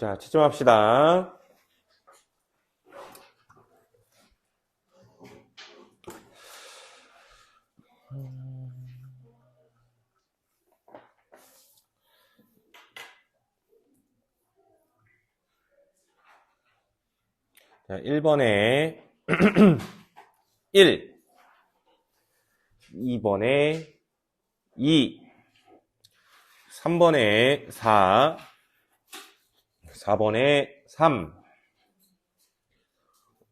자, 채점합시다. 자, 1번에 1, 2번에 2, 3번에 4, 4번에 3,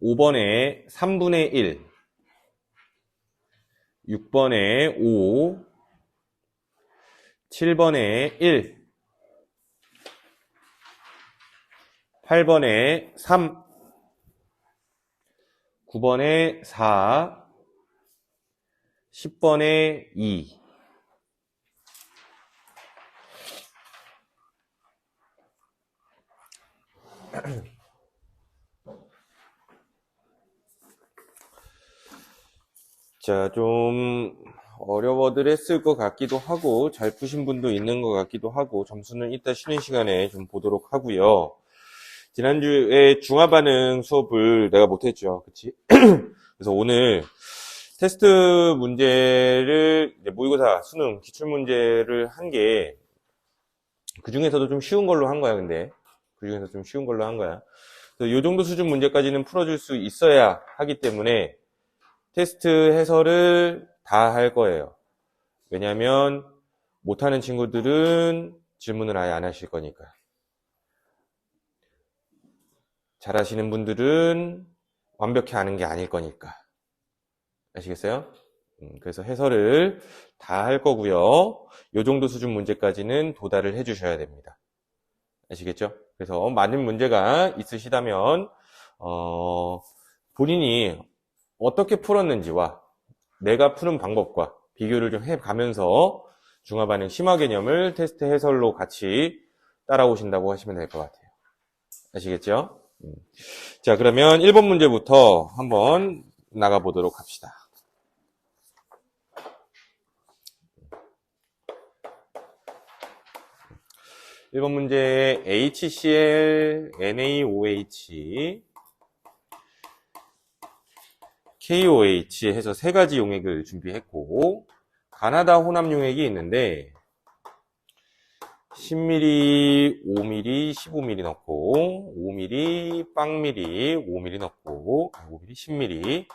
5번에 3분의 1, 6번에 5, 7번에 1, 8번에 3, 9번에 4, 10번에 2. 자, 좀 어려워들 했을 것 같기도 하고 잘 푸신 분도 있는 것 같기도 하고 점수는 이따 쉬는 시간에 좀 보도록 하고요. 지난주에 중화반응 수업을 내가 못했죠. 그치? 그래서 오늘 테스트 문제를 모의고사, 수능, 기출문제를 한 게 그 중에서도 좀 쉬운 걸로 한 거야. 근데 그 중에서 좀 쉬운 걸로 한 거야. 이 정도 수준 문제까지는 풀어줄 수 있어야 하기 때문에 테스트 해설을 다 할 거예요. 왜냐하면 못하는 친구들은 질문을 아예 안 하실 거니까. 잘하시는 분들은 완벽히 아는 게 아닐 거니까. 아시겠어요? 그래서 해설을 다 할 거고요. 이 정도 수준 문제까지는 도달을 해 주셔야 됩니다. 아시겠죠? 그래서 많은 문제가 있으시다면 본인이 어떻게 풀었는지와 내가 푸는 방법과 비교를 좀 해가면서 중화반응 심화 개념을 테스트 해설로 같이 따라오신다고 하시면 될 것 같아요. 아시겠죠? 자, 그러면 1번 문제부터 한번 나가보도록 합시다. 1번 문제 HCl, NaOH, KOH 해서 세 가지 용액을 준비했고 가나다 혼합 용액이 있는데 10ml, 5ml, 15ml 넣고 5ml, 빵ml, 5ml 넣고 5ml, 10ml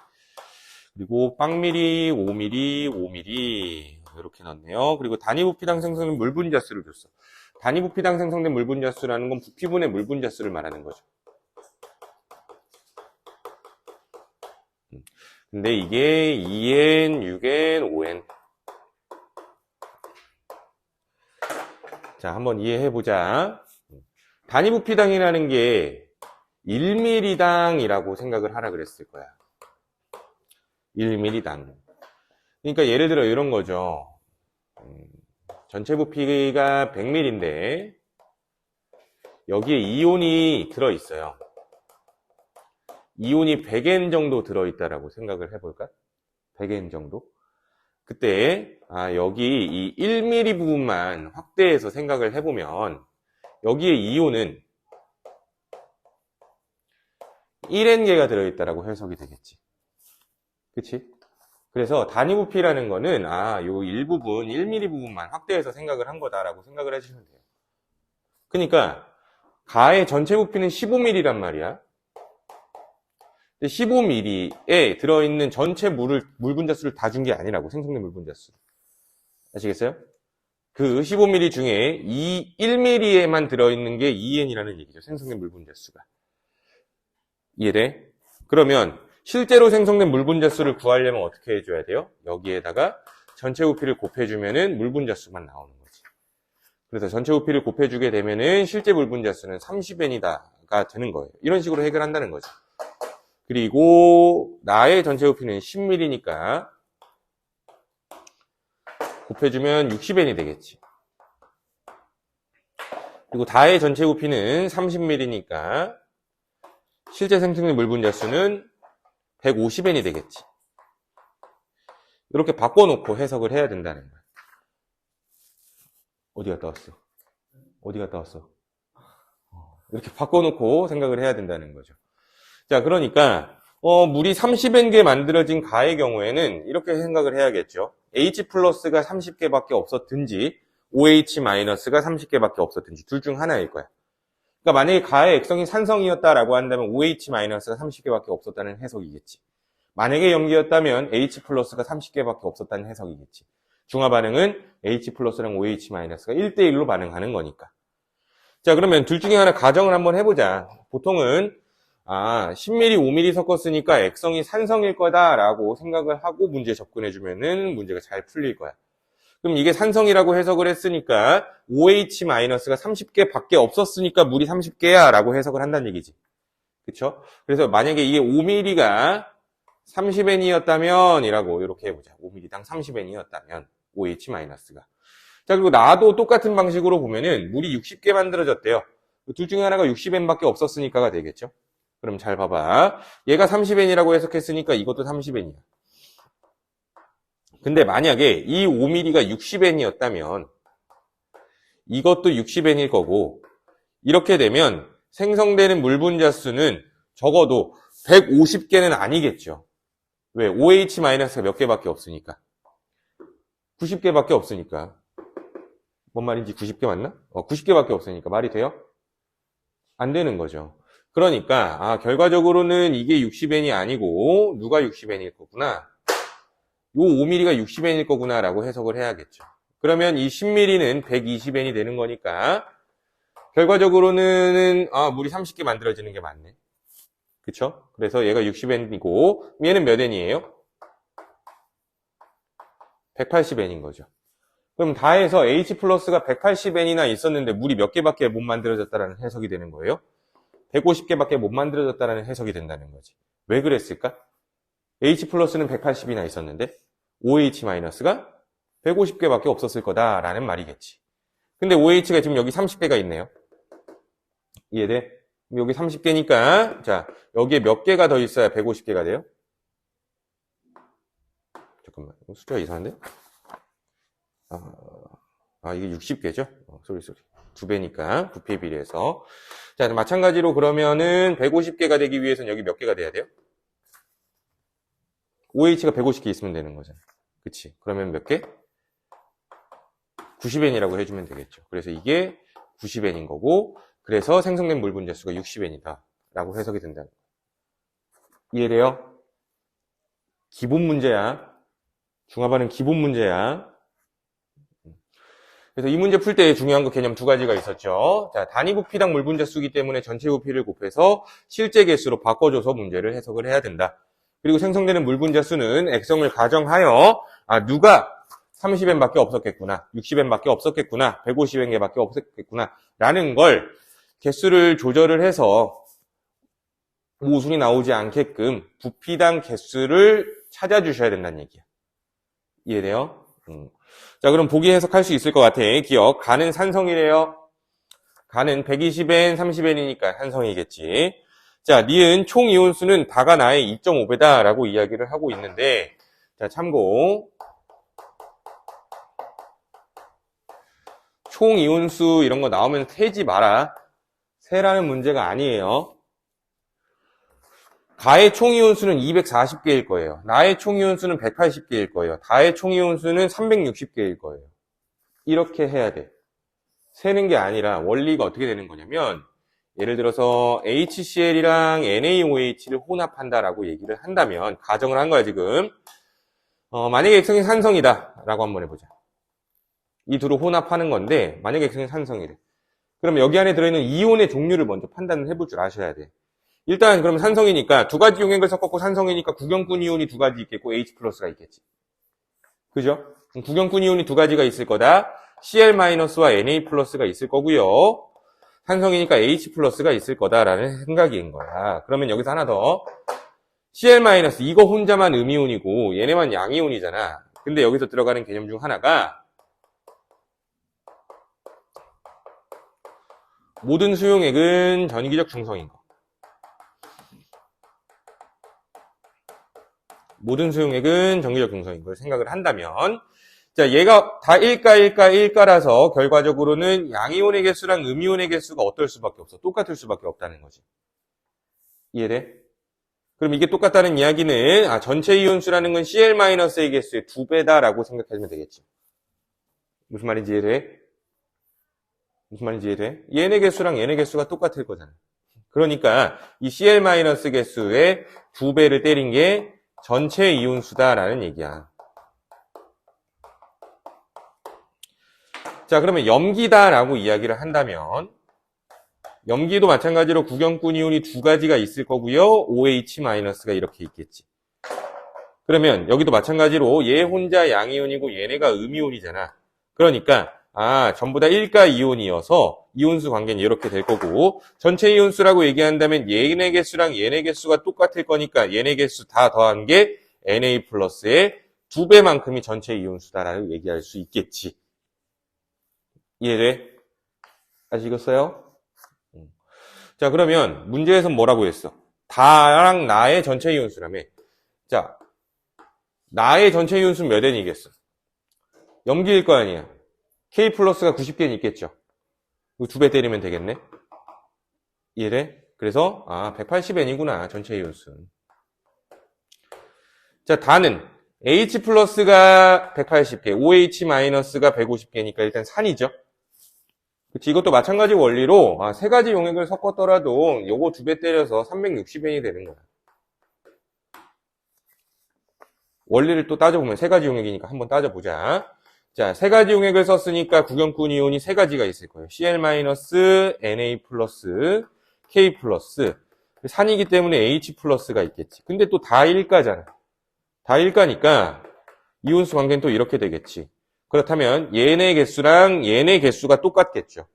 그리고 빵ml, 5ml, 5ml 이렇게 넣었네요. 그리고 단위 부피당 생성된 물 분자수를 줬어. 단위 부피당 생성된 물 분자수라는 건 부피분의 물 분자수를 말하는 거죠. 근데 이게 2N, 6N, 5N. 자, 한번 이해해보자. 단위 부피당이라는 게 1ml당이라고 생각을 하라 그랬을 거야. 1ml당. 그러니까 예를 들어 이런 거죠. 전체 부피가 100ml인데 여기에 이온이 들어있어요. 이온이 100N 정도 들어있다라고 생각을 해볼까? 100N 정도? 그때 여기 이 1mm 부분만 확대해서 생각을 해보면 여기에 이온은 1N개가 들어있다라고 해석이 되겠지. 그치? 그래서 단위 부피라는 거는 요 일부분 1mm 부분만 확대해서 생각을 한 거다라고 생각을 해주시면 돼요. 그러니까 가의 전체 부피는 15mm란 말이야. 15ml에 들어있는 전체 물 분자수를 다 준 게 아니라고, 생성된 물 분자수. 아시겠어요? 그 15ml 중에 1ml에만 들어있는 게 2N이라는 얘기죠. 생성된 물 분자수가. 이해돼? 그러면 실제로 생성된 물 분자수를 구하려면 어떻게 해줘야 돼요? 여기에다가 전체 부피를 곱해주면은 물 분자수만 나오는 거지. 그래서 전체 부피를 곱해주게 되면은 실제 물 분자수는 30N이다가 되는 거예요. 이런 식으로 해결한다는 거죠. 그리고 나의 전체 부피는 10ml니까 곱해주면 60N이 되겠지. 그리고 다의 전체 부피는 30ml니까 실제 생성된 물 분자수는 150N이 되겠지. 이렇게 바꿔놓고 해석을 해야 된다는 거야. 어디 갔다 왔어? 어디 갔다 왔어? 이렇게 바꿔놓고 생각을 해야 된다는 거죠. 자, 그러니까 물이 30N개 만들어진 가의 경우에는 이렇게 생각을 해야겠죠. H 플러스가 30개밖에 없었든지 OH-가 30개밖에 없었든지 둘 중 하나일 거야. 그러니까 만약에 가의 액성이 산성이었다라고 한다면 OH-가 30개밖에 없었다는 해석이겠지. 만약에 염기였다면 H 플러스가 30개밖에 없었다는 해석이겠지. 중화 반응은 H 플러스랑 OH-가 1대1로 반응하는 거니까. 자, 그러면 둘 중에 하나 가정을 한번 해보자. 보통은 10ml, 5ml 섞었으니까 액성이 산성일 거다라고 생각을 하고 문제 접근해주면은 문제가 잘 풀릴 거야. 그럼 이게 산성이라고 해석을 했으니까 OH-가 30개 밖에 없었으니까 물이 30개야 라고 해석을 한다는 얘기지. 그쵸? 그래서 만약에 이게 5ml가 30N이었다면 이라고 이렇게 해보자. 5ml당 30N이었다면 OH-가. 자, 그리고 나도 똑같은 방식으로 보면은 물이 60개 만들어졌대요. 둘 중에 하나가 60N밖에 없었으니까가 되겠죠. 그럼 잘 봐봐. 얘가 30N이라고 해석했으니까 이것도 30N이야. 근데 만약에 이 5ml가 60N이었다면 이것도 60N일 거고 이렇게 되면 생성되는 물 분자 수는 적어도 150개는 아니겠죠. 왜? OH-가 몇 개밖에 없으니까. 90개밖에 없으니까. 뭔 말인지 90개 맞나? 90개밖에 없으니까 말이 돼요? 안 되는 거죠. 그러니까 결과적으로는 이게 60N이 아니고 누가 60N일 거구나. 요 5ml가 60N일 거구나 라고 해석을 해야겠죠. 그러면 이 10ml는 120N이 되는 거니까 결과적으로는 물이 30개 만들어지는 게 맞네. 그쵸? 그래서 얘가 60N이고 얘는 몇 N이에요? 180N인 거죠. 그럼 다 해서 H 플러스가 180N이나 있었는데 물이 몇 개밖에 못 만들어졌다라는 해석이 되는 거예요. 150개밖에 못 만들어졌다라는 해석이 된다는 거지. 왜 그랬을까? H 플러스는 180이나 있었는데 OH-가 150개밖에 없었을 거다라는 말이겠지. 근데 OH가 지금 여기 30개가 있네요. 이해돼? 여기 30개니까 자 여기에 몇 개가 더 있어야 150개가 돼요? 잠깐만 숫자가 이상한데? 이게 60개죠? 쏘리 2배니까 부피에 비례해서 자 마찬가지로 그러면은 150개가 되기 위해서는 여기 몇 개가 돼야 돼요? OH가 150개 있으면 되는 거잖아. 그치? 그러면 몇 개? 90N이라고 해주면 되겠죠. 그래서 이게 90N인 거고 그래서 생성된 물 분자 수가 60N이다 라고 해석이 된다는 거예요. 이해돼요? 기본 문제야. 중화반응 기본 문제야. 그래서 이 문제 풀 때 중요한 거 개념 두 가지가 있었죠. 자, 단위 부피당 물 분자 수기 때문에 전체 부피를 곱해서 실제 개수로 바꿔줘서 문제를 해석을 해야 된다. 그리고 생성되는 물 분자 수는 액성을 가정하여 누가 30N밖에 없었겠구나, 60N밖에 없었겠구나, 150N개밖에 없었겠구나 라는 걸 개수를 조절을 해서 모순이 나오지 않게끔 부피당 개수를 찾아주셔야 된다는 얘기야. 이해돼요? 자, 그럼 보기 해석할 수 있을 것 같아. 기억. 가는 산성이래요. 가는 120N, 30N이니까 산성이겠지. 자, 니은 총 이온수는 다가 나의 2.5배다 라고 이야기를 하고 있는데, 자, 참고. 총 이온수 이런 거 나오면 세지 마라. 세라는 문제가 아니에요. 가의 총 이온수는 240개일 거예요. 나의 총 이온수는 180개일 거예요. 다의 총 이온수는 360개일 거예요. 이렇게 해야 돼. 세는 게 아니라 원리가 어떻게 되는 거냐면 예를 들어서 HCl이랑 NaOH를 혼합한다라고 얘기를 한다면 가정을 한 거야 지금. 만약에 액성이 산성이다 라고 한번 해보자. 이 둘을 혼합하는 건데 만약에 액성이 산성이래. 그럼 여기 안에 들어있는 이온의 종류를 먼저 판단을 해볼 줄 아셔야 돼. 일단 그럼 산성이니까 두 가지 용액을 섞었고 산성이니까 구경꾼 이온이 두 가지 있겠고 H 플러스가 있겠지. 그죠? 구경꾼 이온이 두 가지가 있을 거다. Cl-와 Na 플러스가 있을 거고요. 산성이니까 H 플러스가 있을 거다라는 생각인 거야. 그러면 여기서 하나 더. Cl- 이거 혼자만 음이온이고 얘네만 양이온이잖아. 근데 여기서 들어가는 개념 중 하나가 모든 수용액은 전기적 중성인 거. 모든 수용액은 전기적 중성인 걸 생각을 한다면 자, 얘가 다 1가라서 결과적으로는 양이온의 개수랑 음이온의 개수가 어떨 수밖에 없어. 똑같을 수밖에 없다는 거지. 이해돼? 그럼 이게 똑같다는 이야기는 전체 이온수라는 건 Cl-의 개수의 2배다라고 생각하시면 되겠지. 무슨 말인지 이해돼? 무슨 말인지 이해돼? 얘네 개수랑 얘네 개수가 똑같을 거잖아. 그러니까 이 Cl- 개수의 2배를 때린 게 전체 이온수다라는 얘기야. 자, 그러면 염기다라고 이야기를 한다면 염기도 마찬가지로 구경꾼 이온이 2가지가 있을 거고요. OH- 이렇게 있겠지. 그러면 여기도 마찬가지로 얘 혼자 양이온이고 얘네가 음이온이잖아. 그러니까 전부 다 1가 이온이어서 이온수 관계는 이렇게 될 거고 전체 이온수라고 얘기한다면 얘네 개수랑 얘네 개수가 똑같을 거니까 얘네 개수 다 더한 게 Na 플러스의 2배만큼이 전체 이온수다라고 얘기할 수 있겠지. 이해돼? 아시겠어요? 자, 그러면 문제에서 뭐라고 했어? 다랑 나의 전체 이온수라며. 자, 나의 전체 이온수는 몇 N이겠어? 염기일 거 아니야. K 플러스가 90개는 있겠죠. 2배 때리면 되겠네. 이해돼? 그래서 180N이구나 전체 이온수는. 자, 다는 H 플러스가 180개, OH 마이너스가 150개니까 일단 산이죠. 그치, 이것도 마찬가지 원리로 3가지 용액을 섞었더라도 요거 2배 때려서 360N이 되는 거야. 원리를 또 따져보면 3가지 용액이니까 한번 따져보자. 자, 3가지 용액을 썼으니까 구경꾼 이온이 3가지가 있을 거예요. Cl-, Na+, K+. 산이기 때문에 H 플러스가 있겠지. 근데 또 다 1가잖아. 다 1가니까 이온수 관계는 또 이렇게 되겠지. 그렇다면 얘네 개수랑 얘네 개수가 똑같겠죠.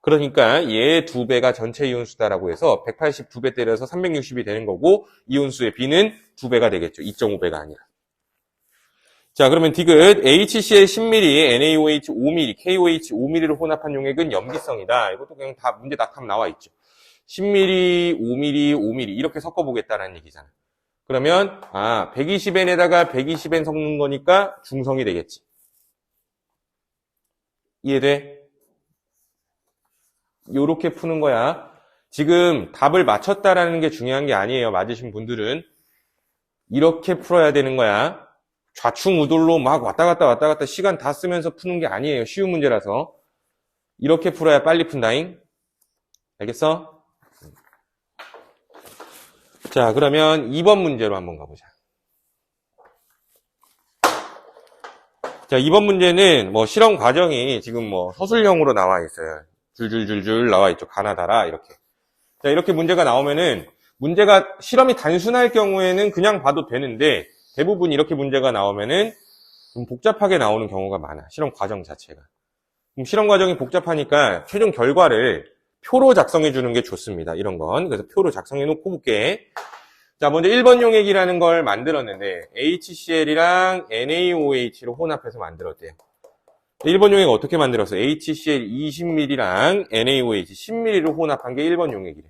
그러니까 얘 2배가 전체 이온수다라고 해서 182배 때려서 360이 되는 거고 이온수의 B는 2배가 되겠죠. 2.5배가 아니라. 자, 그러면 디귿 HCl 10ml, NaOH 5ml, KOH 5ml를 혼합한 용액은 염기성이다. 이것도 그냥 다 문제 낙하면 나와 있죠. 10ml, 5ml, 5ml 이렇게 섞어보겠다는 얘기잖아. 그러면 120N에다가 120N 섞는 거니까 중성이 되겠지. 이해돼? 요렇게 푸는 거야. 지금 답을 맞췄다라는 게 중요한 게 아니에요. 맞으신 분들은. 이렇게 풀어야 되는 거야. 좌충우돌로 막 왔다 갔다 시간 다 쓰면서 푸는 게 아니에요. 쉬운 문제라서. 이렇게 풀어야 빨리 푼다잉. 알겠어? 자, 그러면 2번 문제로 한번 가보자. 자, 2번 문제는 실험 과정이 지금 서술형으로 나와 있어요. 줄줄줄줄 나와 있죠. 가나다라 이렇게. 자, 이렇게 문제가 나오면은 문제가 실험이 단순할 경우에는 그냥 봐도 되는데 대부분 이렇게 문제가 나오면은 좀 복잡하게 나오는 경우가 많아. 실험 과정 자체가. 그럼 실험 과정이 복잡하니까 최종 결과를 표로 작성해 주는 게 좋습니다. 이런 건. 그래서 표로 작성해 놓고 볼게. 자, 먼저 1번 용액이라는 걸 만들었는데 HCl이랑 NaOH로 혼합해서 만들었대요. 1번 용액 어떻게 만들었어? HCl 20ml랑 NaOH 10ml로 혼합한 게 1번 용액이래.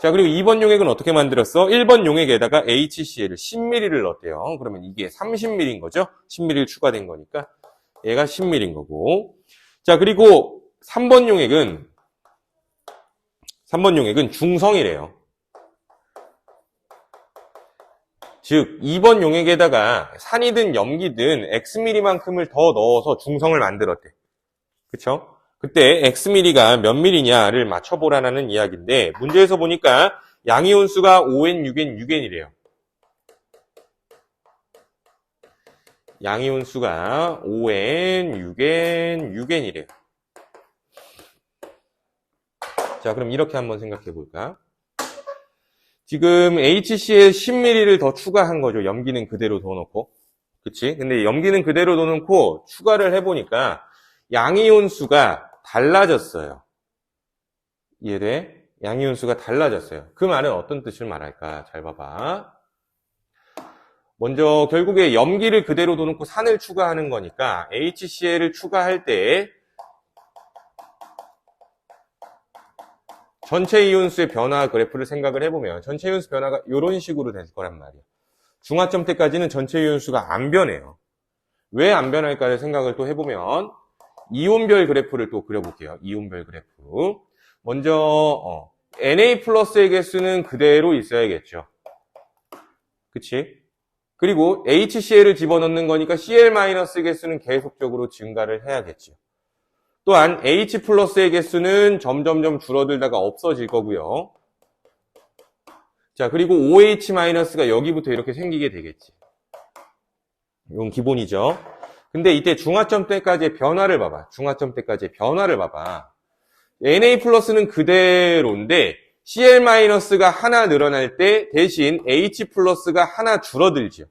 자, 그리고 2번 용액은 어떻게 만들었어? 1번 용액에다가 HCl을 10ml를 넣었대요. 그러면 이게 30ml인 거죠? 10ml 추가된 거니까 얘가 10ml인 거고. 자, 그리고 3번 용액은 중성이래요. 즉 2번 용액에다가 산이든 염기든 Xml만큼을 더 넣어서 중성을 만들었대. 그쵸? 그때 Xml가 몇 ml냐를 맞춰보라는 이야기인데 문제에서 보니까 양이온수가 5N, 6N, 6N이래요. 양이온수가 5N, 6N, 6N이래요. 자, 그럼 이렇게 한번 생각해 볼까? 지금 HCl 10ml를 더 추가한 거죠. 염기는 그대로 둬놓고. 그치? 근데 염기는 그대로 둬놓고 추가를 해보니까 양이온수가 달라졌어요. 이해돼? 양이온수가 달라졌어요. 그 말은 어떤 뜻을 말할까? 잘 봐봐. 먼저 결국에 염기를 그대로 둬놓고 산을 추가하는 거니까 HCl을 추가할 때 전체 이온수의 변화 그래프를 생각을 해보면 전체 이온수 변화가 이런 식으로 될 거란 말이에요. 중화점 때까지는 전체 이온수가 안 변해요. 왜 안 변할까를 생각을 또 해보면 이온별 그래프를 또 그려볼게요. 이온별 그래프. 먼저 Na 플러스의 개수는 그대로 있어야겠죠. 그치? 그리고 HCl을 집어넣는 거니까 Cl 마이너스 개수는 계속적으로 증가를 해야겠죠. 또한 H 플러스의 개수는 점점점 줄어들다가 없어질 거고요. 자, 그리고 OH 마이너스가 여기부터 이렇게 생기게 되겠지. 이건 기본이죠. 근데 이때 중화점 때까지의 변화를 봐봐. 중화점 때까지의 변화를 봐봐. Na 플러스는 그대로인데 Cl 마이너스가 하나 늘어날 때 대신 H 플러스가 하나 줄어들죠.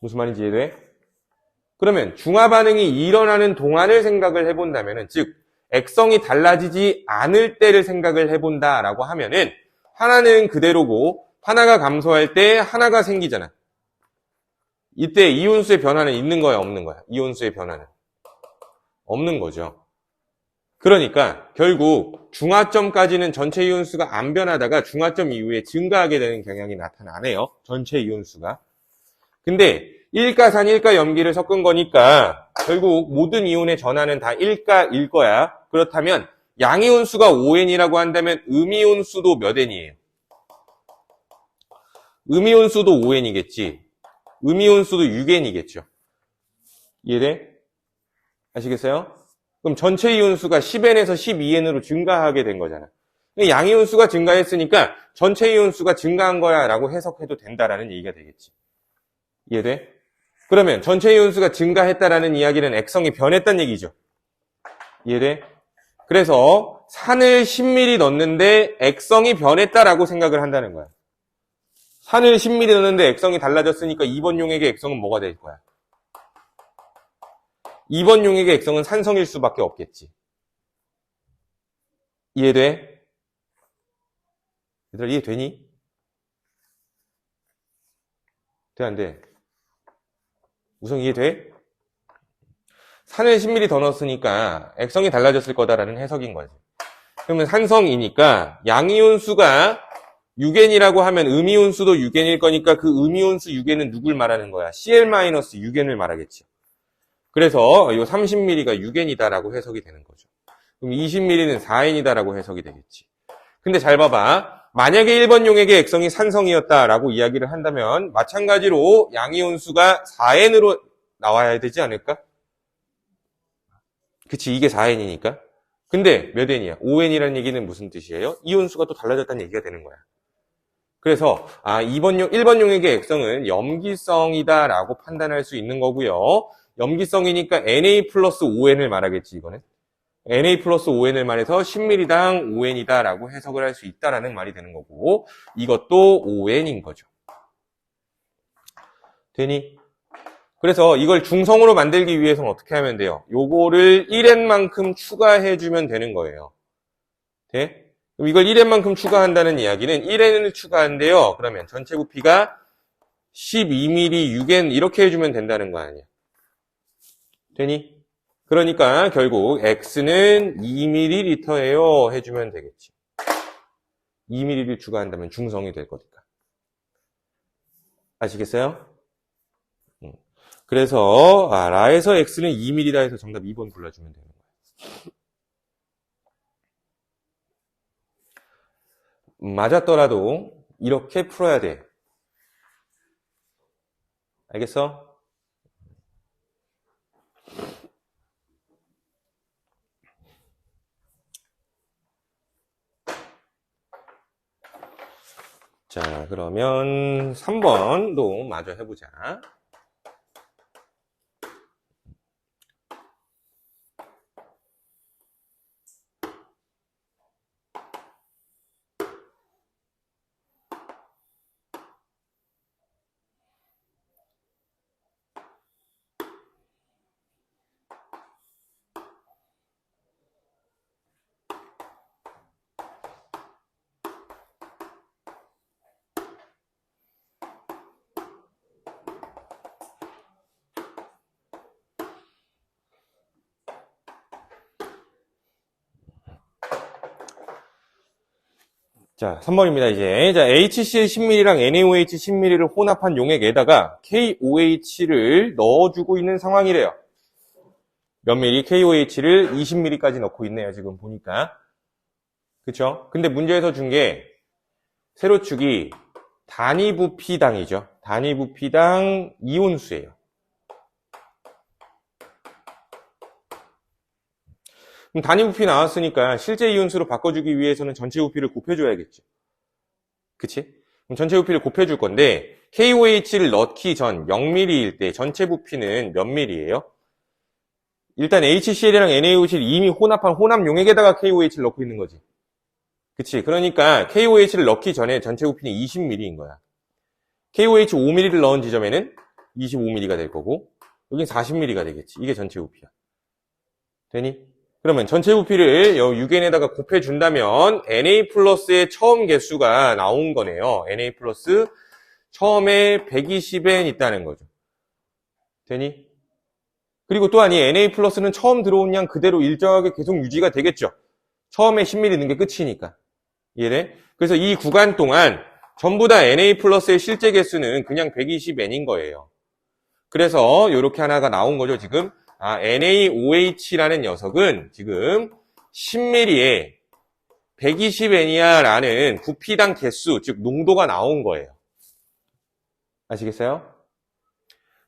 무슨 말인지 이해돼? 그러면 중화 반응이 일어나는 동안을 생각을 해본다면은, 즉 액성이 달라지지 않을 때를 생각을 해본다라고 하면은 하나는 그대로고 하나가 감소할 때 하나가 생기잖아. 이때 이온수의 변화는 있는 거야, 없는 거야? 이온수의 변화는 없는 거죠. 그러니까 결국 중화점까지는 전체 이온수가 안 변하다가 중화점 이후에 증가하게 되는 경향이 나타나네요. 전체 이온수가. 근데 일가산, 일가염기를 섞은 거니까 결국 모든 이온의 전하는 다 일가일 거야. 그렇다면 양이온수가 5N이라고 한다면 음이온수도 몇 N이에요? 음이온수도 5N이겠지. 음이온수도 6N이겠죠. 이해돼? 아시겠어요? 그럼 전체 이온수가 10N에서 12N으로 증가하게 된 거잖아. 양이온수가 증가했으니까 전체 이온수가 증가한 거야 라고 해석해도 된다라는 얘기가 되겠지. 이해돼? 그러면 전체 이온수가 증가했다라는 이야기는 액성이 변했다는 얘기죠. 이해돼? 그래서 산을 10ml 넣는데 액성이 변했다라고 생각을 한다는 거야. 산을 10ml 넣는데 액성이 달라졌으니까 2번 용액의 액성은 뭐가 될 거야? 2번 용액의 액성은 산성일 수밖에 없겠지. 이해돼? 얘들아, 이해되니? 돼, 안 돼? 우성 이해돼? 산을 10ml 더 넣었으니까 액성이 달라졌을 거다라는 해석인 거지. 그러면 산성이니까 양이온수가 6N이라고 하면 음이온수도 6N일 거니까 그 음이온수 6N은 누굴 말하는 거야? Cl-6N을 말하겠지. 그래서 이 30ml가 6N이다라고 해석이 되는 거죠. 그럼 20ml는 4N이다라고 해석이 되겠지. 근데 잘 봐봐. 만약에 1번 용액의 액성이 산성이었다라고 이야기를 한다면 마찬가지로 양이온수가 4N으로 나와야 되지 않을까? 그치, 이게 4N이니까. 근데 몇 N이야? 5N이라는 얘기는 무슨 뜻이에요? 이온수가 또 달라졌다는 얘기가 되는 거야. 그래서 1번 용액의 액성은 염기성이다라고 판단할 수 있는 거고요. 염기성이니까 Na 플러스 5N을 말하겠지, 이거는. Na 플러스 5N을 말해서 10ml당 5N이다라고 해석을 할 수 있다라는 말이 되는 거고, 이것도 5N인 거죠. 되니? 그래서 이걸 중성으로 만들기 위해서는 어떻게 하면 돼요? 요거를 1N만큼 추가해주면 되는 거예요. 돼? 그럼 이걸 1N만큼 추가한다는 이야기는 1N을 추가한대요. 그러면 전체 부피가 12ml 6N 이렇게 해주면 된다는 거 아니야. 되니? 그러니까 결국 X는 2ml예요 해주면 되겠지. 2ml를 추가한다면 중성이 될 거니까. 아시겠어요? 그래서 라에서 X는 2ml다 해서 정답 2번 골라주면 되는 거예요. 맞았더라도 이렇게 풀어야 돼. 알겠어? 자, 그러면 3번도 마저 해보자. 자, 3번입니다, 이제. 자, HCl 10ml랑 NaOH 10ml를 혼합한 용액에다가 KOH를 넣어주고 있는 상황이래요. 몇 ml? KOH를 20ml까지 넣고 있네요, 지금 보니까. 그쵸? 근데 문제에서 준 게, 세로축이 단위 부피당이죠. 단위 부피당 이온수예요. 그럼 단위 부피 나왔으니까 실제 이온수로 바꿔주기 위해서는 전체 부피를 곱해줘야겠죠. 그치? 그럼 전체 부피를 곱해줄 건데 KOH를 넣기 전 0ml일 때 전체 부피는 몇 ml예요? 일단 HCl이랑 NaOH를 이미 혼합한 혼합 용액에다가 KOH를 넣고 있는 거지. 그치? 그러니까 KOH를 넣기 전에 전체 부피는 20ml인 거야. KOH 5ml를 넣은 지점에는 25ml가 될 거고 여긴 40ml가 되겠지. 이게 전체 부피야. 되니? 그러면 전체 부피를 6n에다가 곱해준다면 Na 플러스의 처음 개수가 나온 거네요. Na 플러스 처음에 120n 있다는 거죠. 되니? 그리고 또한 이 Na 플러스는 처음 들어온 양 그대로 일정하게 계속 유지가 되겠죠. 처음에 10ml 넣은 게 끝이니까. 이해돼? 그래서 이 구간 동안 전부 다 Na 플러스의 실제 개수는 그냥 120n인 거예요. 그래서 이렇게 하나가 나온 거죠, 지금. NaOH라는 녀석은 지금 10ml에 120n이야 라는 부피당 개수, 즉 농도가 나온 거예요. 아시겠어요?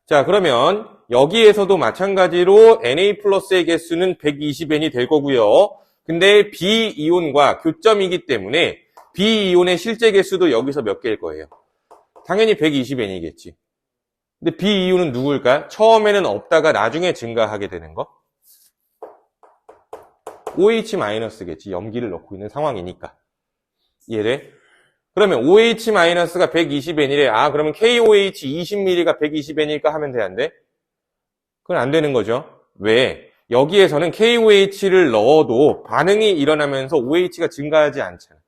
자, 그러면 여기에서도 마찬가지로 Na 플러스의 개수는 120n이 될 거고요. 근데 B이온과 교점이기 때문에 B이온의 실제 개수도 여기서 몇 개일 거예요? 당연히 120n이겠지. 근데 B이온은 누굴까? 처음에는 없다가 나중에 증가하게 되는 거? OH-겠지. 염기를 넣고 있는 상황이니까. 이해돼? 그러면 OH-가 120n이래. 그러면 KOH 20ml가 120n일까 하면 돼, 안 돼? 그건 안 되는 거죠. 왜? 여기에서는 KOH를 넣어도 반응이 일어나면서 OH가 증가하지 않잖아.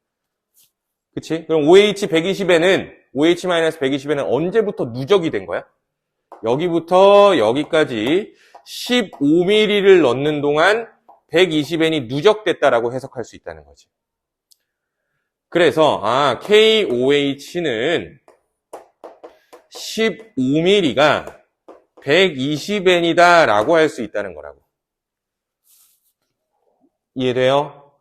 그치? 그럼 OH-120n은 언제부터 누적이 된 거야? 여기부터 여기까지 15ml를 넣는 동안 120n이 누적됐다라고 해석할 수 있다는 거지. 그래서 KOH는 15ml가 120n이다 라고 할 수 있다는 거라고. 이해돼요?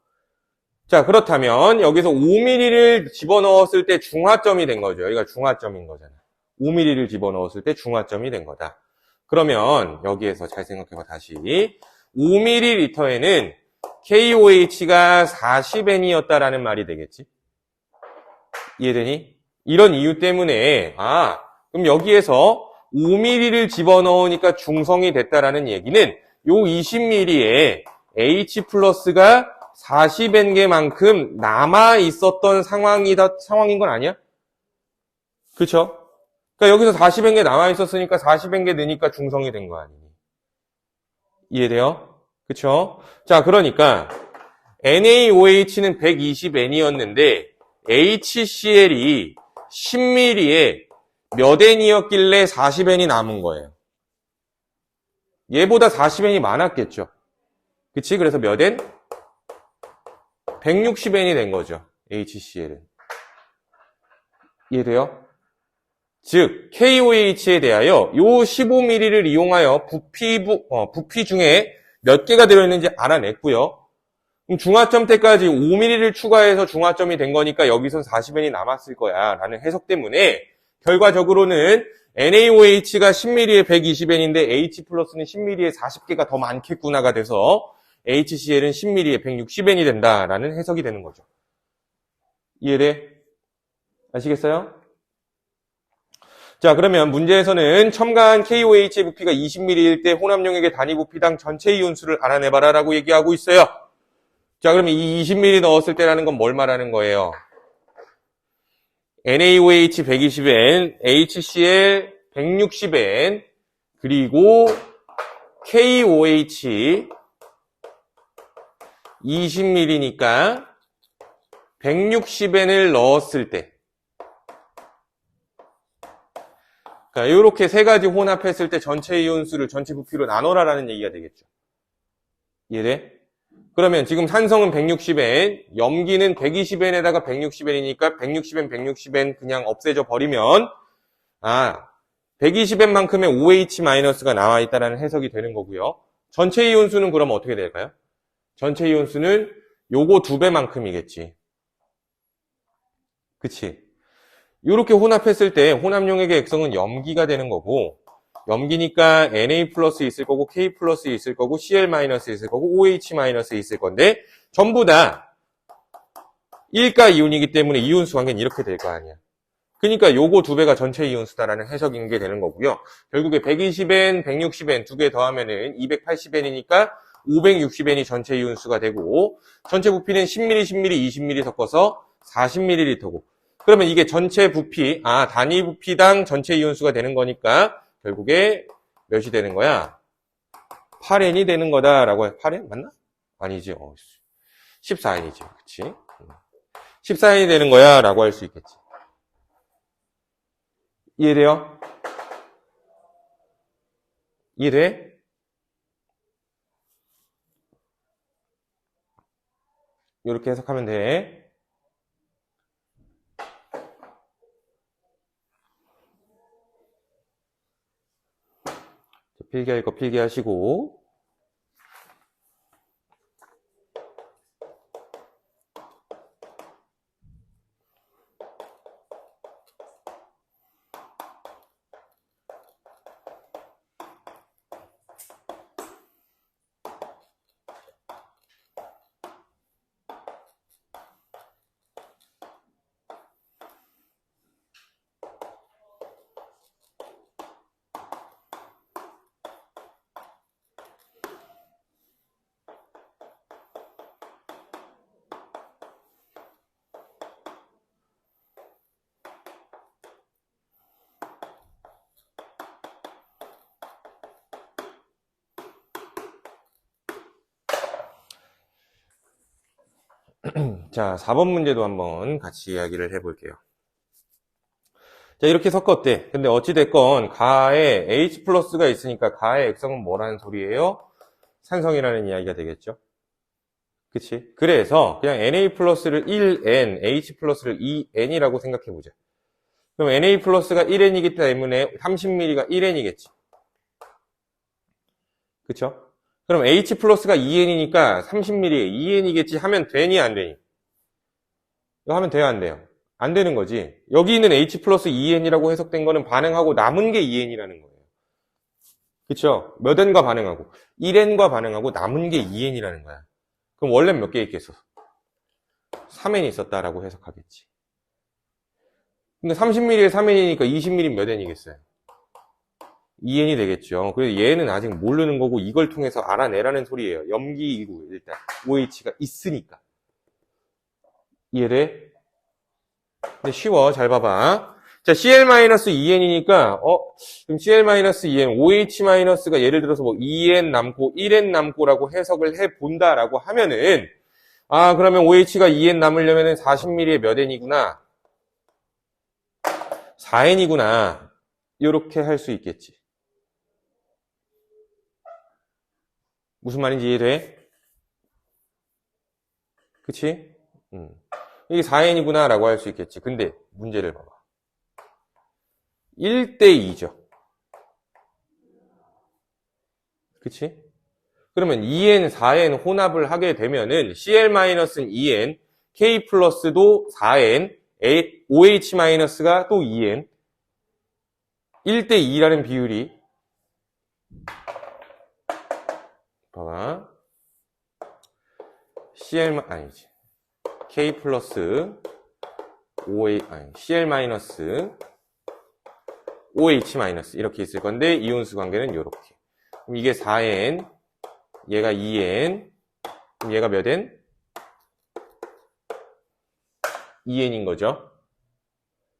자, 그렇다면 여기서 5ml를 집어넣었을 때 중화점이 된 거죠. 여기가 중화점인 거잖아. 5ml를 집어넣었을 때 중화점이 된 거다. 그러면 여기에서 잘 생각해봐 다시. 5ml에는 KOH가 40n이었다라는 말이 되겠지? 이해되니? 이런 이유 때문에 그럼 여기에서 5ml를 집어넣으니까 중성이 됐다라는 얘기는 요 20ml에 H 플러스가 40n개만큼 남아 있었던 상황인 건 아니야? 그쵸? 그러니까 여기서 40n개 남아 있었으니까 40n개 넣으니까 중성이 된 거 아니니? 이해돼요? 그쵸? 자, 그러니까 NaOH는 120n이었는데 HCl이 10ml에 몇 n이었길래 40n이 남은 거예요? 얘보다 40n이 많았겠죠? 그치? 그래서 몇 n? 160n이 된 거죠. HCl은. 이해돼요? 즉, KOH에 대하여 요 15ml를 이용하여 부피 중에 몇 개가 들어있는지 알아냈고요. 그럼 중화점 때까지 5ml를 추가해서 중화점이 된 거니까 여기선 40n이 남았을 거야 라는 해석 때문에 결과적으로는 NaOH가 10ml에 120n인데 H 플러스는 10ml에 40개가 더 많겠구나가 돼서 HCl은 10ml에 160n이 된다라는 해석이 되는 거죠. 이해돼? 아시겠어요? 자, 그러면 문제에서는 첨가한 KOH의 부피가 20ml일 때 혼합용액의 단위 부피당 전체 이온수를 알아내봐라 라고 얘기하고 있어요. 자, 그러면 이 20ml 넣었을 때라는 건 뭘 말하는 거예요? NaOH 120n, HCl 160n, 그리고 KOH 20ml니까 160n을 넣었을 때. 그러니까 이렇게 세 가지 혼합했을 때 전체 이온수를 전체 부피로 나눠라라는 얘기가 되겠죠. 이해돼? 그러면 지금 산성은 160N, 염기는 120N에다가 160N이니까 160N, 160N 그냥 없애져 버리면 120N만큼의 OH-가 나와 있다는 해석이 되는 거고요. 전체 이온수는 그럼 어떻게 될까요? 전체 이온수는 요거 2배만큼이겠지. 그치? 이렇게 혼합했을 때 혼합용액의 액성은 염기가 되는 거고, 염기니까 Na 플러스 있을 거고, K 플러스 있을 거고, Cl 마이너스 있을 거고, OH 마이너스 있을 건데, 전부 다 1가 이온이기 때문에 이온수 관계는 이렇게 될 거 아니야. 그러니까 요거 2배가 전체 이온수다라는 해석인 게 되는 거고요. 결국에 120N, 160N 두 개 더하면은 280N이니까 560N이 전체 이온수가 되고, 전체 부피는 10ml, 10ml, 20ml 섞어서 40ml고, 그러면 이게 전체 부피, 단위 부피당 전체 이온수가 되는 거니까 결국에 몇이 되는 거야? 8N이 되는 거다라고 해. 8N 맞나? 아니지. 14N이지. 그치? 14N이 되는 거야 라고 할 수 있겠지. 이해돼요? 이해돼? 이렇게 해석하면 돼. 필기할 거 필기하시고. 자, 4번 문제도 한번 같이 이야기를 해볼게요. 자, 이렇게 섞었대. 근데 어찌됐건 가에 H 플러스가 있으니까 가의 액성은 뭐라는 소리예요? 산성이라는 이야기가 되겠죠. 그치? 그래서 그냥 Na 플러스를 1N, H 플러스를 2N이라고 생각해보자. 그럼 Na 플러스가 1N이기 때문에 30ml가 1N이겠지. 그쵸? 그럼 H 플러스가 2N이니까 30ml에 2N이겠지 하면 되니 안 되니? 이거 하면 돼요 안 돼요? 안 되는 거지. 여기 있는 H 플러스 2N이라고 해석된 거는 반응하고 남은 게 2N이라는 거예요. 그쵸? 몇 N과 반응하고 1N과 반응하고 남은 게 2N이라는 거야. 그럼 원래는 몇 개 있겠어? 3N이 있었다라고 해석하겠지. 근데 30ml에 3N이니까 20ml 몇 N이겠어요? 2N이 되겠죠. 그래서 얘는 아직 모르는 거고 이걸 통해서 알아내라는 소리예요. 염기이고 일단 OH가 있으니까. 이해돼? 근데 쉬워. 잘 봐봐. 자, Cl-2N이니까 그럼 Cl-2N, OH-가 예를 들어서 뭐 2N 남고 1N 남고라고 해석을 해 본다라고 하면은 그러면 OH가 2N 남으려면은 40ml에 몇 N이구나? 4N이구나. 이렇게 할 수 있겠지. 무슨 말인지 이해돼? 그치? 이게 4N이구나 라고 할 수 있겠지. 근데 문제를 봐봐. 1대2죠. 그치? 그러면 2N, 4N 혼합을 하게 되면은 Cl-는 2N, K 플러스도 4N, OH-가 또 2N, 1대2라는 비율이 봐봐. 아니지. K 플러스 Cl 마이너스 OH 마이너스 이렇게 있을 건데 이온수 관계는 이렇게. 그럼 이게 4N, 얘가 2N, 그럼 얘가 몇 N? 2N인 거죠.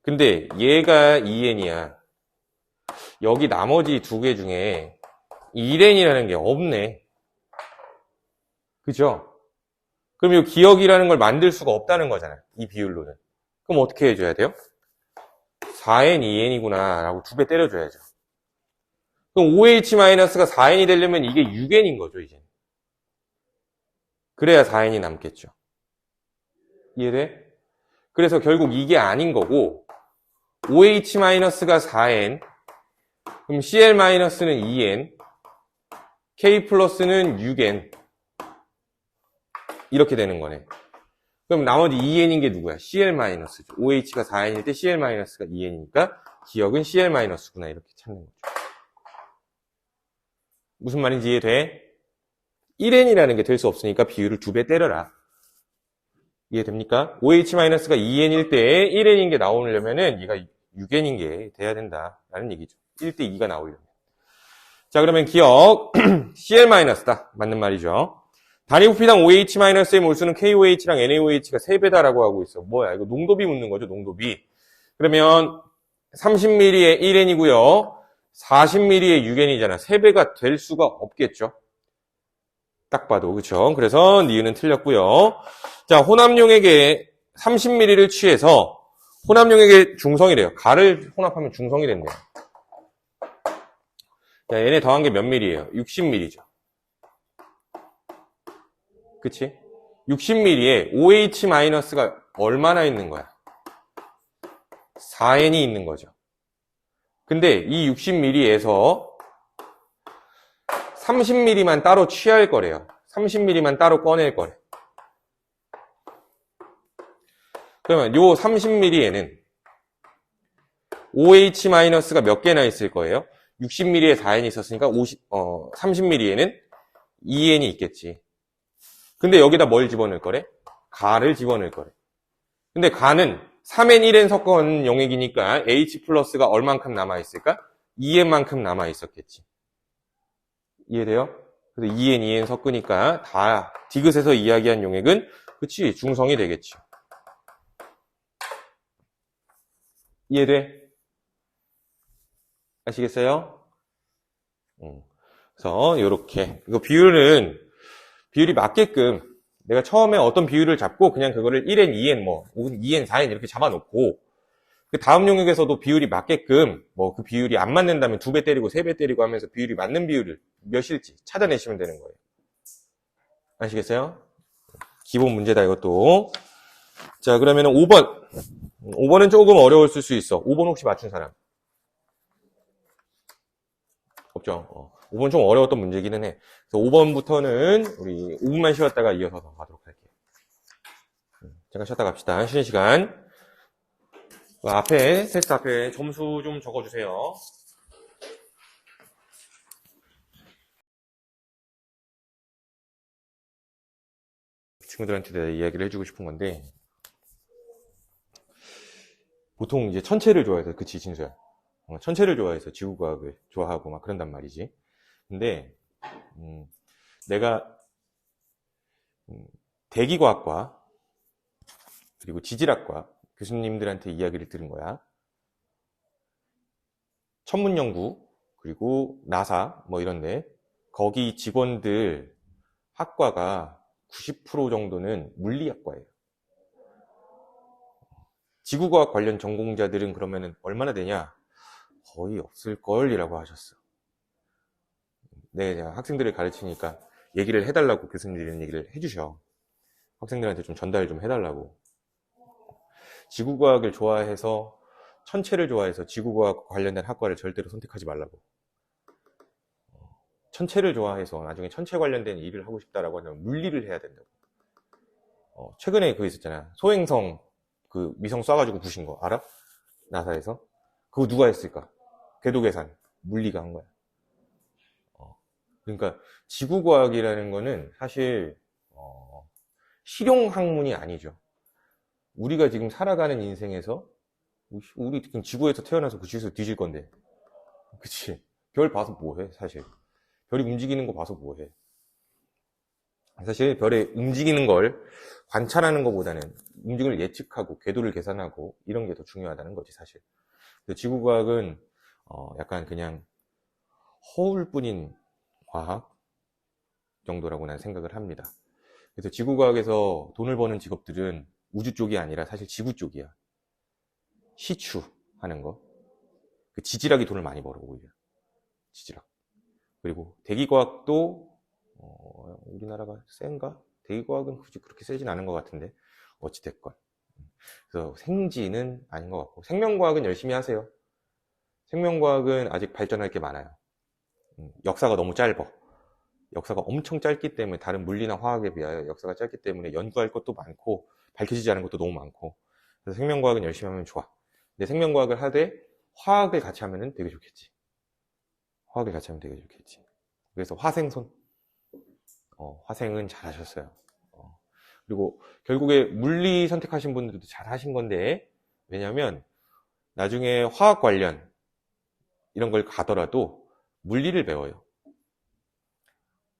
근데 얘가 2N이야. 여기 나머지 두 개 중에 1N이라는 게 없네. 그죠? 그럼 이 기억이라는 걸 만들 수가 없다는 거잖아. 이 비율로는. 그럼 어떻게 해줘야 돼요? 4N, 2N이구나 라고 2배 때려줘야죠. 그럼 OH-가 4N이 되려면 이게 6N인 거죠, 이제. 그래야 4n이 남겠죠. 이해돼? 그래서 결국 이게 아닌 거고 OH-가 4n, 그럼 Cl-는 2n, K 플러스는 6n 이렇게 되는 거네. 그럼 나머지 2n인 게 누구야? Cl-죠. OH가 4n일 때 Cl-가 2n이니까 기억은 Cl-구나 이렇게 찾는 거죠. 무슨 말인지 이해돼? 1n이라는 게 될 수 없으니까 비율을 2배 때려라. 이해됩니까? OH-가 2n일 때 1n인 게 나오려면은 얘가 6n인 게 돼야 된다라는 얘기죠. 1대 2가 나오려면. 자, 그러면 기억 Cl-다. 맞는 말이죠. 단위 부피당 OH-의 몰수는 KOH랑 NaOH가 3배다라고 하고 있어. 뭐야? 이거 농도비 묻는 거죠, 농도비. 그러면 30ml에 1n이고요. 40ml에 6n이잖아. 3배가 될 수가 없겠죠. 딱 봐도. 그렇죠? 그래서 니은은 틀렸고요. 자, 혼합용액에 30ml를 취해서 혼합용액의 중성이래요. 가를 혼합하면 중성이 된대요. 자, 얘네 더한 게 몇 ml예요? 60ml죠. 그치? 60ml에 OH-가 얼마나 있는 거야? 4n이 있는 거죠. 근데 이 60ml에서 30ml만 따로 취할 거래요. 30ml만 따로 꺼낼 거래. 그러면 요 30ml에는 OH-가 몇 개나 있을 거예요? 60ml에 4n이 있었으니까 30ml에는 2n이 있겠지. 근데 여기다 뭘 집어넣을 거래? 가를 집어넣을 거래. 근데 가는 3n, 1n 섞은 용액이니까 H 플러스가 얼만큼 남아있을까? 2n만큼 남아있었겠지. 이해돼요? 그래서 2n, 2n 섞으니까 다 디귿에서 이야기한 용액은 그치 중성이 되겠지. 이해돼? 아시겠어요? 그래서 요렇게 이거 비율이 맞게끔 내가 처음에 어떤 비율을 잡고 그냥 그거를 1n, 2n 뭐 2n, 4n 이렇게 잡아놓고 그 다음 용액에서도 비율이 맞게끔 뭐 그 비율이 안 맞는다면 2배 때리고 3배 때리고 하면서 비율이 맞는 비율을 몇일지 찾아내시면 되는 거예요. 아시겠어요? 기본 문제다 이것도. 자, 그러면은 5번. 5번은 조금 어려웠을 수 있어. 5번 혹시 맞춘 사람? 없죠? 5번 좀 어려웠던 문제기는 해. 그래서 5번부터는 우리 5분만 쉬었다가 이어서 더 가도록 할게요. 잠깐 쉬었다 갑시다. 쉬는 시간. 앞에, 테스트 앞에 점수 좀 적어주세요. 친구들한테 내가 이야기를 해주고 싶은 건데, 보통 이제 천체를 좋아해서, 그치, 진수야. 천체를 좋아해서 지구과학을 좋아하고 막 그런단 말이지. 근데, 내가, 대기과학과, 그리고 지질학과 교수님들한테 이야기를 들은 거야. 천문연구, 그리고 나사, 뭐 이런데, 거기 직원들 학과가 90% 정도는 물리학과예요. 지구과학 관련 전공자들은 그러면은 얼마나 되냐? 거의 없을걸이라고 하셨어. 네, 제가 학생들을 가르치니까 얘기를 해달라고 교수님들이 이런 얘기를 해주셔. 학생들한테 좀 전달 좀 해달라고. 지구과학을 좋아해서, 천체를 좋아해서 지구과학 관련된 학과를 절대로 선택하지 말라고. 천체를 좋아해서 나중에 천체 관련된 일을 하고 싶다라고 하면 물리를 해야 된다고. 최근에 그거 있었잖아. 소행성 그 위성 쏴가지고 부신 거 알아? 나사에서. 그거 누가 했을까? 궤도계산 물리가 한 거야. 그러니까 지구과학이라는 거는 사실 실용학문이 아니죠. 우리가 지금 살아가는 인생에서 우리 지금 지구에서 태어나서 그 지구에서 뒤질 건데, 그치? 별 봐서 뭐해 사실. 별이 움직이는 거 봐서 뭐해. 사실 별의 움직이는 걸 관찰하는 것보다는 움직임을 예측하고 궤도를 계산하고 이런 게 더 중요하다는 거지 사실. 지구과학은 약간 그냥 허울뿐인 과학 정도라고 난 생각을 합니다. 그래서 지구과학에서 돈을 버는 직업들은 우주 쪽이 아니라 사실 지구 쪽이야. 시추하는 거. 그 지질학이 돈을 많이 벌어 오히려. 지질학. 그리고 대기과학도 우리나라가 센가? 대기과학은 굳이 그렇게 세진 않은 것 같은데 어찌됐건. 그래서 생지는 아닌 것 같고, 생명과학은 열심히 하세요. 생명과학은 아직 발전할 게 많아요. 역사가 너무 짧아. 역사가 엄청 짧기 때문에, 다른 물리나 화학에 비하여 역사가 짧기 때문에 연구할 것도 많고 밝혀지지 않은 것도 너무 많고, 그래서 생명과학은 열심히 하면 좋아. 근데 생명과학을 하되 화학을 같이 하면 되게 좋겠지. 화학을 같이 하면 되게 좋겠지. 그래서 화생손, 화생은 잘하셨어요. 그리고 결국에 물리 선택하신 분들도 잘하신 건데, 왜냐면 나중에 화학 관련 이런 걸 가더라도 물리를 배워요.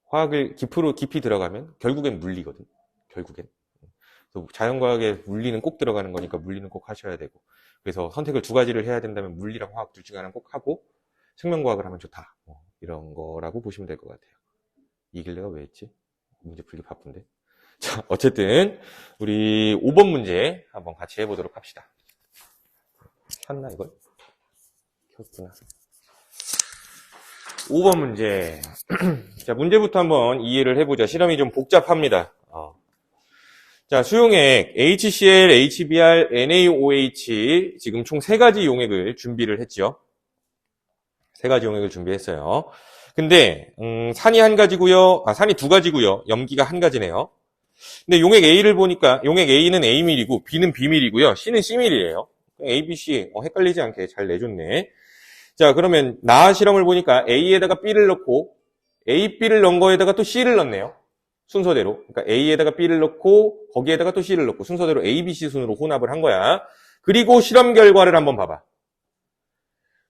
화학을 깊이 들어가면 결국엔 물리거든. 결국엔. 그래서 자연과학에 물리는 꼭 들어가는 거니까 물리는 꼭 하셔야 되고, 그래서 선택을 두 가지를 해야 된다면 물리랑 화학 둘 중에 하나는 꼭 하고 생명과학을 하면 좋다, 이런 거라고 보시면 될 것 같아요. 이길 내가 왜 했지? 문제 풀기 바쁜데. 자, 어쨌든 우리 5번 문제 한번 같이 해보도록 합시다. 켰나 이걸? 켰구나. 5번 문제. 자, 문제부터 한번 이해를 해보자. 실험이 좀 복잡합니다. 자, 수용액 HCl, HBr, NaOH 지금 총 3가지 용액을 준비를 했죠. 3가지 용액을 준비했어요. 근데 산이 한 가지고요. 산이 2가지고요. 염기가 한 가지네요. 근데 용액 A를 보니까 용액 A는 A밀이고 B는 B밀이고요. C는 C밀이에요. A, B, C 헷갈리지 않게 잘 내줬네. 자, 그러면 나 실험을 보니까 A에다가 B를 넣고 A, B를 넣은 거에다가 또 C를 넣네요. 순서대로. 그러니까 A에다가 B를 넣고 거기에다가 또 C를 넣고 순서대로 A, B, C 순으로 혼합을 한 거야. 그리고 실험 결과를 한번 봐봐.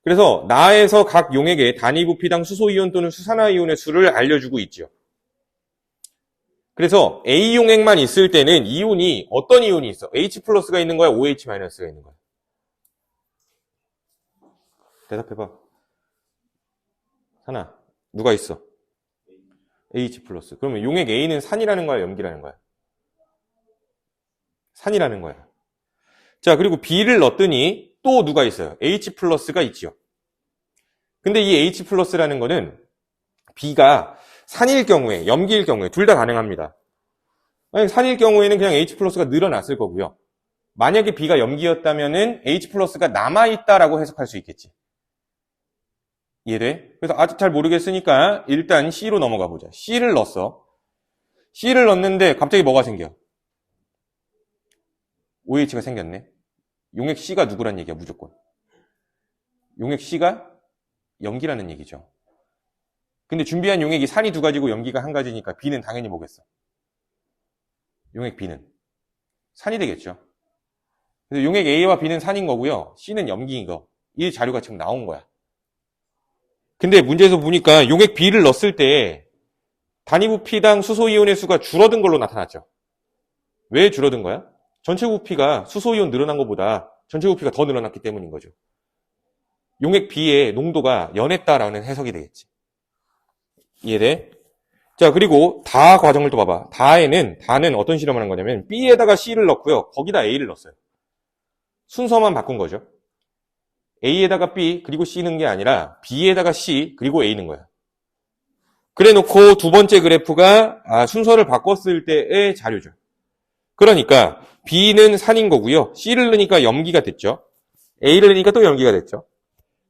그래서 나에서 각 용액의 단위 부피당 수소이온 또는 수산화이온의 수를 알려주고 있죠. 그래서 A 용액만 있을 때는 이온이 어떤 이온이 있어? H 플러스가 있는 거야? OH 마이너스가 있는 거야? 대답해봐. 하나, 누가 있어? H 플러스. 그러면 용액 A는 산이라는 거야? 염기라는 거야? 산이라는 거야. 자, 그리고 B를 넣었더니 또 누가 있어요? H 플러스가 있죠. 근데 이 H 플러스라는 거는 B가 산일 경우에, 염기일 경우에 둘 다 가능합니다. 만약 산일 경우에는 그냥 H 플러스가 늘어났을 거고요. 만약에 B가 염기였다면은 H 플러스가 남아있다라고 해석할 수 있겠지. 이해돼? 그래서 아직 잘 모르겠으니까 일단 C로 넘어가 보자. C를 넣었어. C를 넣었는데 갑자기 뭐가 생겨? OH가 생겼네. 용액 C가 누구란 얘기야, 무조건. 용액 C가 염기라는 얘기죠. 근데 준비한 용액이 산이 2가지고 염기가 1가지니까 B는 당연히 뭐겠어? 용액 B는 산이 되겠죠. 그래서 용액 A와 B는 산인 거고요. C는 염기인 거. 이 자료가 지금 나온 거야. 근데 문제에서 보니까 용액 B를 넣었을 때 단위 부피당 수소이온의 수가 줄어든 걸로 나타났죠. 왜 줄어든 거야? 전체 부피가 수소이온 늘어난 것보다 전체 부피가 더 늘어났기 때문인 거죠. 용액 B의 농도가 연했다라는 해석이 되겠지. 이해돼? 자, 그리고 다 과정을 또 봐봐. 다는 어떤 실험을 한 거냐면 B에다가 C를 넣고요. 거기다 A를 넣었어요. 순서만 바꾼 거죠. A에다가 B 그리고 C 넣은 게 아니라 B에다가 C 그리고 A 넣은 거야. 그래 놓고 두 번째 그래프가 순서를 바꿨을 때의 자료죠. 그러니까 B는 산인 거고요. C를 넣으니까 염기가 됐죠. A를 넣으니까 또 염기가 됐죠.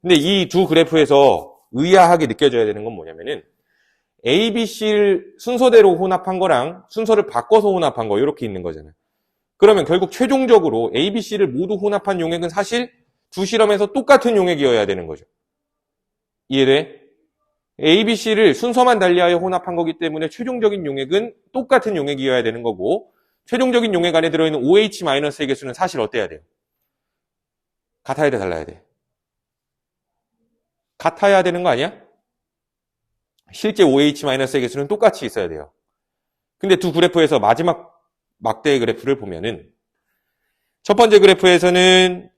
근데 이 두 그래프에서 의아하게 느껴져야 되는 건 뭐냐면은 A, B, C를 순서대로 혼합한 거랑 순서를 바꿔서 혼합한 거 이렇게 있는 거잖아요. 그러면 결국 최종적으로 A, B, C를 모두 혼합한 용액은 사실 두 실험에서 똑같은 용액이어야 되는 거죠. 이해돼? A, B, C를 순서만 달리하여 혼합한 거기 때문에 최종적인 용액은 똑같은 용액이어야 되는 거고 최종적인 용액 안에 들어있는 OH-의 개수는 사실 어때야 돼요? 같아야 돼, 달라야 돼? 같아야 되는 거 아니야? 실제 OH-의 개수는 똑같이 있어야 돼요. 근데 두 그래프에서 마지막 막대의 그래프를 보면은 첫 번째 그래프에서는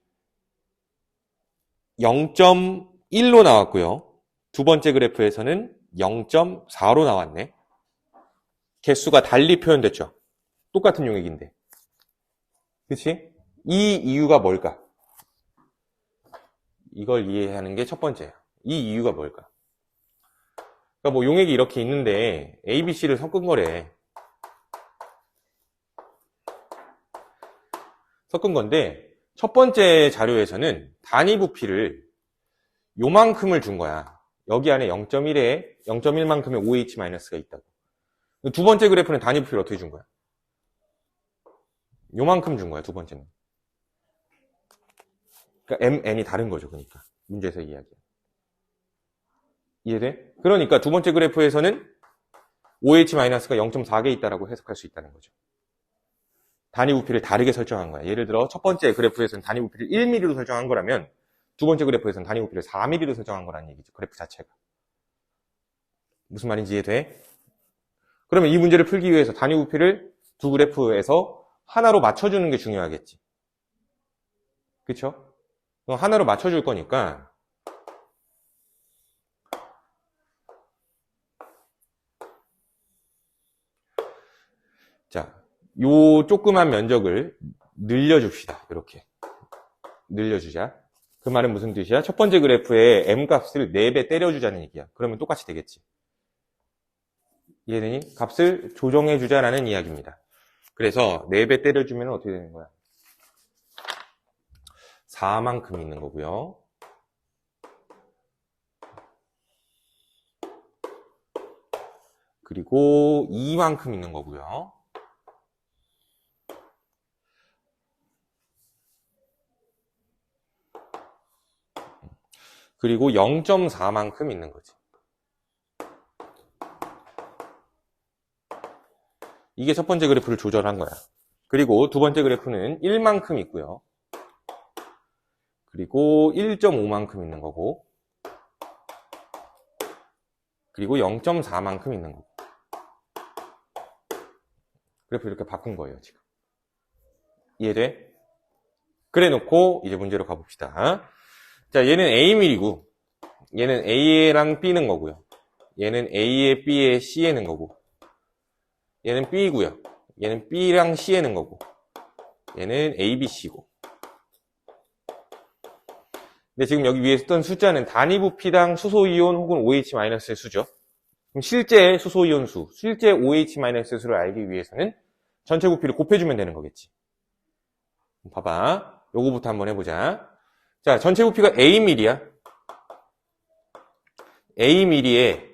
0.1로 나왔고요. 두 번째 그래프에서는 0.4로 나왔네. 개수가 달리 표현됐죠. 똑같은 용액인데. 그치? 이 이유가 뭘까? 이걸 이해하는 게 첫 번째예요. 이 이유가 뭘까? 그러니까 뭐 용액이 이렇게 있는데 A, B, C를 섞은 거래. 섞은 건데 첫 번째 자료에서는 단위 부피를 요만큼을 준 거야. 여기 안에 0.1에 0.1만큼의 OH-가 있다고. 두 번째 그래프는 단위 부피를 어떻게 준 거야? 요만큼 준 거야, 두 번째는. 그러니까 MN이 다른 거죠, 그러니까. 문제에서 이야기야. 이해돼? 그러니까 두 번째 그래프에서는 OH-가 0.4개 있다라고 해석할 수 있다는 거죠. 단위 부피를 다르게 설정한 거야. 예를 들어 첫 번째 그래프에서는 단위 부피를 1mm로 설정한 거라면 두 번째 그래프에서는 단위 부피를 4mm로 설정한 거라는 얘기죠. 그래프 자체가. 무슨 말인지 이해돼? 그러면 이 문제를 풀기 위해서 단위 부피를 두 그래프에서 하나로 맞춰주는 게 중요하겠지. 그쵸? 하나로 맞춰줄 거니까 자, 요 조그만 면적을 늘려줍시다. 이렇게 늘려주자. 그 말은 무슨 뜻이야? 첫 번째 그래프에 M 값을 4배 때려주자는 얘기야. 그러면 똑같이 되겠지. 이해되니? 값을 조정해주자라는 이야기입니다. 그래서 4배 때려주면 어떻게 되는 거야? 4만큼 있는 거고요. 그리고 2만큼 있는 거고요. 그리고 0.4만큼 있는 거지. 이게 첫 번째 그래프를 조절한 거야. 그리고 두 번째 그래프는 1만큼 있고요. 그리고 1.5만큼 있는 거고, 그리고 0.4만큼 있는 거고. 그래프 이렇게 바꾼 거예요, 지금. 이해돼? 그래 놓고 이제 문제로 가봅시다. 자, 얘는 A밀이고, 얘는 A랑 B는 거고요. 얘는 A에 B에 C에는 거고, 얘는 B고요. 얘는 B랑 C에는 거고, 얘는 A, B, C고. 근데 지금 여기 위에 썼던 숫자는 단위 부피당 수소이온 혹은 OH-의 수죠. 그럼 실제 수소이온 수, 실제 OH-의 수를 알기 위해서는 전체 부피를 곱해주면 되는 거겠지. 봐봐. 요거부터 한번 해보자. 자, 전체 부피가 A밀이야. A밀이에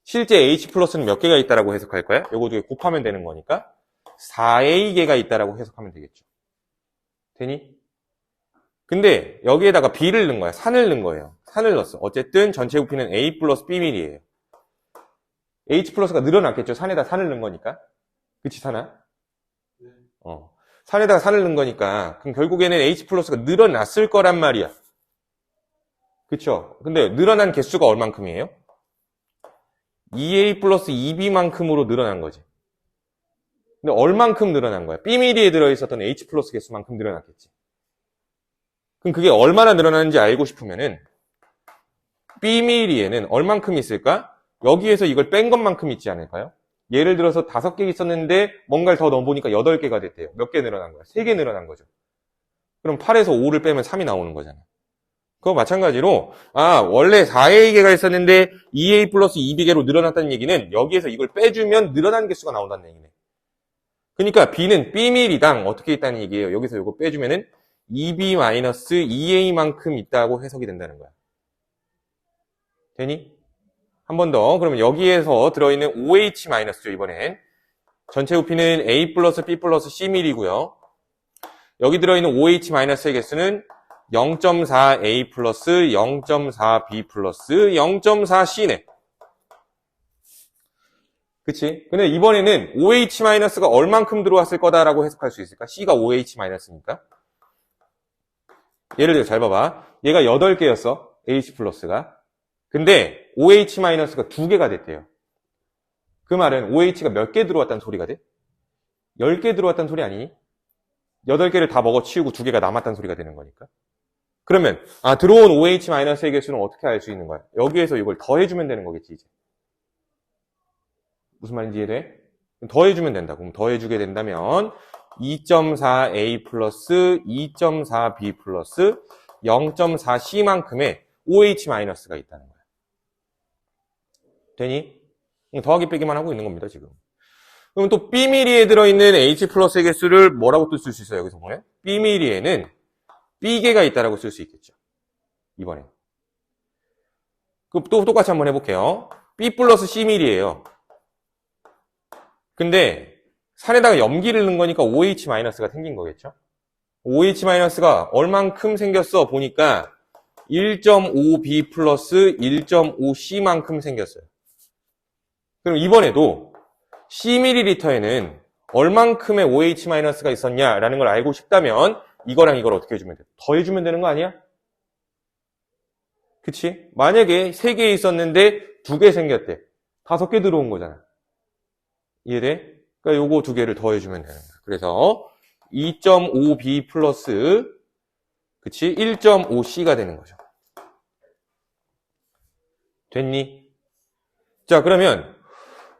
실제 H 플러스는 몇 개가 있다라고 해석할 거야? 요거 두 개 곱하면 되는 거니까 4A개가 있다라고 해석하면 되겠죠. 되니? 근데 여기에다가 B를 넣은 거야. 산을 넣은 거예요. 산을 넣었어. 어쨌든 전체 부피는 A 플러스 B밀이에요. H 플러스가 늘어났겠죠. 산에다 산을 넣은 거니까. 그치, 산아? 산에다가 산을 넣은 거니까. 그럼 결국에는 H 플러스가 늘어났을 거란 말이야. 그쵸? 근데 늘어난 개수가 얼만큼이에요? 2A 플러스 2B만큼으로 늘어난 거지. 근데 얼만큼 늘어난 거야? B밀리에 들어있었던 H 플러스 개수만큼 늘어났겠지. 그럼 그게 얼마나 늘어나는지 알고 싶으면은 B밀리에는 얼만큼 있을까? 여기에서 이걸 뺀 것만큼 있지 않을까요? 예를 들어서 5개 있었는데 뭔가를 더 넣어보니까 8개가 됐대요. 몇 개 늘어난 거야? 3개 늘어난 거죠. 그럼 8에서 5를 빼면 3이 나오는 거잖아. 그거 마찬가지로 원래 4A개가 있었는데 2A 플러스 2B개로 늘어났다는 얘기는 여기에서 이걸 빼주면 늘어난 개수가 나온다는 얘기네. 그러니까 B는 B밀이당 어떻게 있다는 얘기예요. 여기서 이거 빼주면은 2B-2A만큼 있다고 해석이 된다는 거야. 되니? 한 번 더. 그러면 여기에서 들어있는 OH-죠, 이번엔. 전체 부피는 A 플러스 B 플러스 C밀이고요. 여기 들어있는 OH-의 개수는 0.4A 플러스 0.4B 플러스 0.4C네. 그치? 근데 이번에는 OH-가 얼만큼 들어왔을 거다라고 해석할 수 있을까? C가 OH-니까. 예를 들어 잘 봐봐. 얘가 8개였어. H 플러스가. 근데 OH-가 2개가 됐대요. 그 말은 OH가 몇 개 들어왔다는 소리가 돼? 10개 들어왔다는 소리 아니니? 8개를 다 먹어치우고 2개가 남았다는 소리가 되는 거니까. 그러면 들어온 OH-의 개수는 어떻게 알 수 있는 거야? 여기에서 이걸 더해주면 되는 거겠지, 이제. 무슨 말인지 이해돼? 더해주면 된다. 그럼 더해주게 된다면 2.4A 플러스 2.4B 플러스 0.4C만큼의 OH-가 있다는 거야. 되니? 더하기 빼기만 하고 있는 겁니다, 지금. 그럼 또 B밀리에 들어있는 H 플러스의 개수를 뭐라고 또 쓸 수 있어요, 여기서 보면? B미리에는 B개가 있다라고 쓸 수 있겠죠. 이번엔. 그럼 또 똑같이 한번 해볼게요. B 플러스 C밀이에요. 근데 산에다가 염기를 넣은 거니까 OH-가 생긴 거겠죠. OH-가 얼만큼 생겼어 보니까 1.5B 플러스 1.5C만큼 생겼어요. 그럼 이번에도 Cml에는 얼만큼의 OH-가 있었냐라는 걸 알고 싶다면 이거랑 이걸 어떻게 해주면 돼? 더해주면 되는 거 아니야? 그치? 만약에 3개 있었는데 2개 생겼대. 5개 들어온 거잖아. 이해돼? 그러니까 요거 2개를 더해주면 되는 거야. 그래서 2.5B 플러스 그치? 1.5C가 되는 거죠. 됐니? 자, 그러면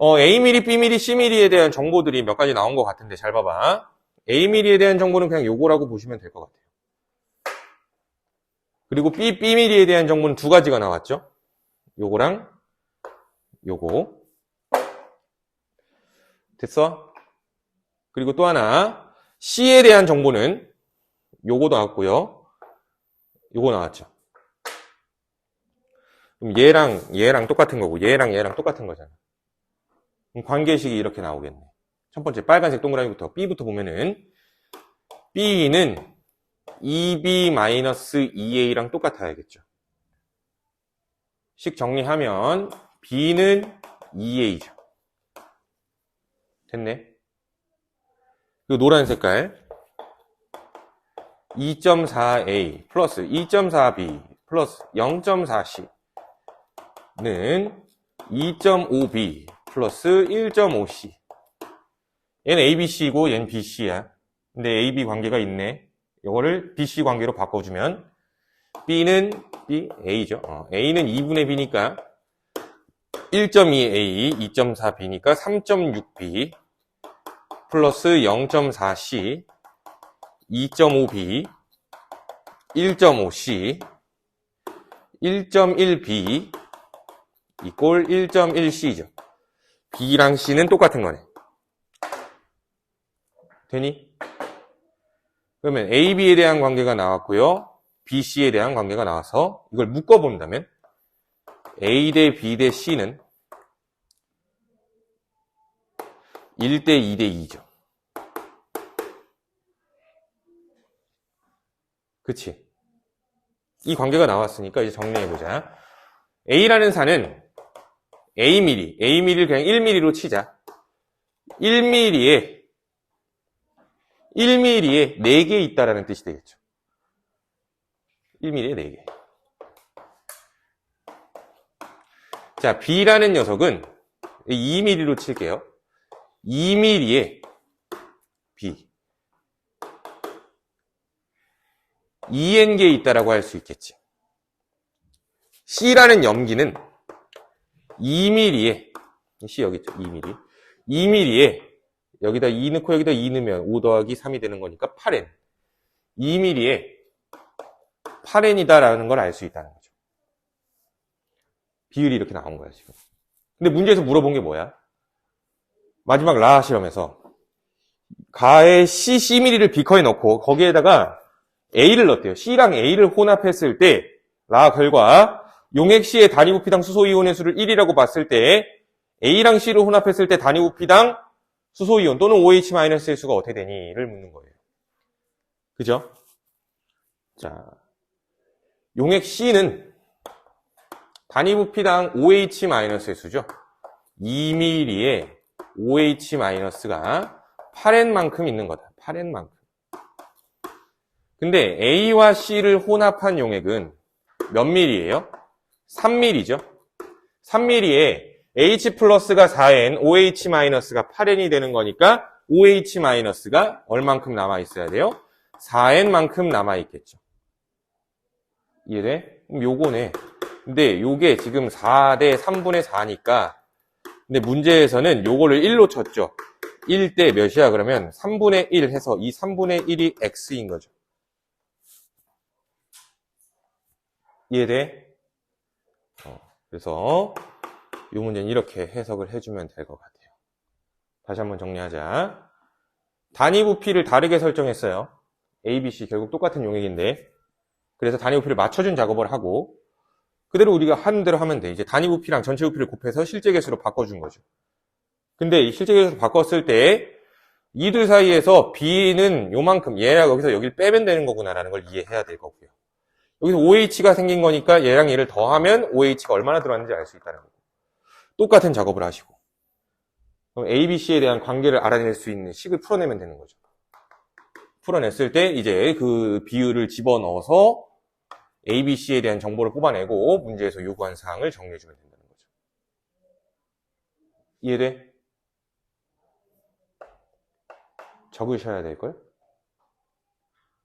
A밀이, B밀이, C밀이에 대한 정보들이 몇 가지 나온 것 같은데 잘 봐봐. A밀이에 대한 정보는 그냥 요거라고 보시면 될 것 같아요. 그리고 B밀이에 대한 정보는 2가지가 나왔죠. 요거랑 요거. 됐어? 그리고 또 하나 C에 대한 정보는 요거 나왔고요. 요거 나왔죠. 그럼 얘랑 똑같은 거고 얘랑 똑같은 거잖아. 그럼 관계식이 이렇게 나오겠네. 첫 번째 빨간색 동그라미부터 B부터 보면은 B는 2B-2A랑 똑같아야겠죠. 식 정리하면 B는 2A죠. 됐네. 그리고 노란 색깔 2.4A 플러스 2.4B 플러스 0.4C는 2.5B 플러스 1.5C. 얘는 ABC고 얘는 BC야. 근데 AB 관계가 있네. 이거를 BC 관계로 바꿔주면 B는 A죠. A는 2분의 B니까 1.2A, 2.4B니까 3.6B 플러스 0.4C, 2.5B, 1.5C, 1.1B 이꼴 1.1C죠. B랑 C는 똑같은 거네. 되니? 그러면 AB에 대한 관계가 나왔고요. BC에 대한 관계가 나와서 이걸 묶어본다면 A 대 B 대 C는 1대 2대 2죠. 그치? 이 관계가 나왔으니까 이제 정리해보자. A라는 산은 A밀을 그냥 1mm로 치자. 1mm에 4개 있다라는 뜻이 되겠죠. 1mm에 4개. 자, B라는 녀석은 2mm로 칠게요. 2mm에 B. 2n개 있다라고 할 수 있겠지. C라는 염기는 2mm에, C 여기 있죠, 2mm. 2mm에 여기다 2 넣고 여기다 2 넣으면 5 더하기 3이 되는 거니까 8n. 2mm에 8n이다라는 걸 알 수 있다는 거죠. 비율이 이렇게 나온 거야, 지금. 근데 문제에서 물어본 게 뭐야? 마지막 라 실험에서 가에 C밀을 B커에 넣고 거기에다가 A를 넣었대요. C랑 A를 혼합했을 때 라 결과 용액 C의 단위 부피당 수소이온의 수를 1이라고 봤을 때 A랑 C를 혼합했을 때 단위 부피당 수소이온 또는 OH-의 수가 어떻게 되니?를 묻는 거예요. 그죠? 자, 용액 C는 단위 부피당 OH-의 수죠. 2mm에 OH-가 8n만큼 있는 거다. 8n만큼. 근데 A와 C를 혼합한 용액은 몇 mm예요? 3mm죠. 3mm에 H 플러스가 4n, OH-가 8n이 되는 거니까 OH-가 얼만큼 남아있어야 돼요? 4n만큼 남아있겠죠. 이해돼? 그럼 요거네. 근데 요게 지금 4대 3분의 4니까 근데 문제에서는 요거를 1로 쳤죠. 1대 몇이야? 그러면 3분의 1 해서 이 3분의 1이 x인 거죠. 이해돼? 그래서 이 문제는 이렇게 해석을 해주면 될 것 같아요. 다시 한번 정리하자. 단위 부피를 다르게 설정했어요. A, B, C 결국 똑같은 용액인데, 그래서 단위 부피를 맞춰준 작업을 하고, 그대로 우리가 하는 대로 하면 돼. 이제 단위 부피랑 전체 부피를 곱해서 실제 개수로 바꿔준 거죠. 근데 이 실제 개수로 바꿨을 때, 이 둘 사이에서 B는 요만큼, 얘랑 여기서 여기를 빼면 되는 거구나라는 걸 이해해야 될 거고요. 여기서 OH가 생긴 거니까 얘랑 얘를 더하면 OH가 얼마나 들어왔는지 알 수 있다는 거고. 똑같은 작업을 하시고. 그럼 A, B, C에 대한 관계를 알아낼 수 있는 식을 풀어내면 되는 거죠. 풀어냈을 때 이제 그 비율을 집어넣어서 A, B, C에 대한 정보를 뽑아내고 문제에서 요구한 사항을 정리해주면 된다는 거죠. 이해돼? 적으셔야 될걸?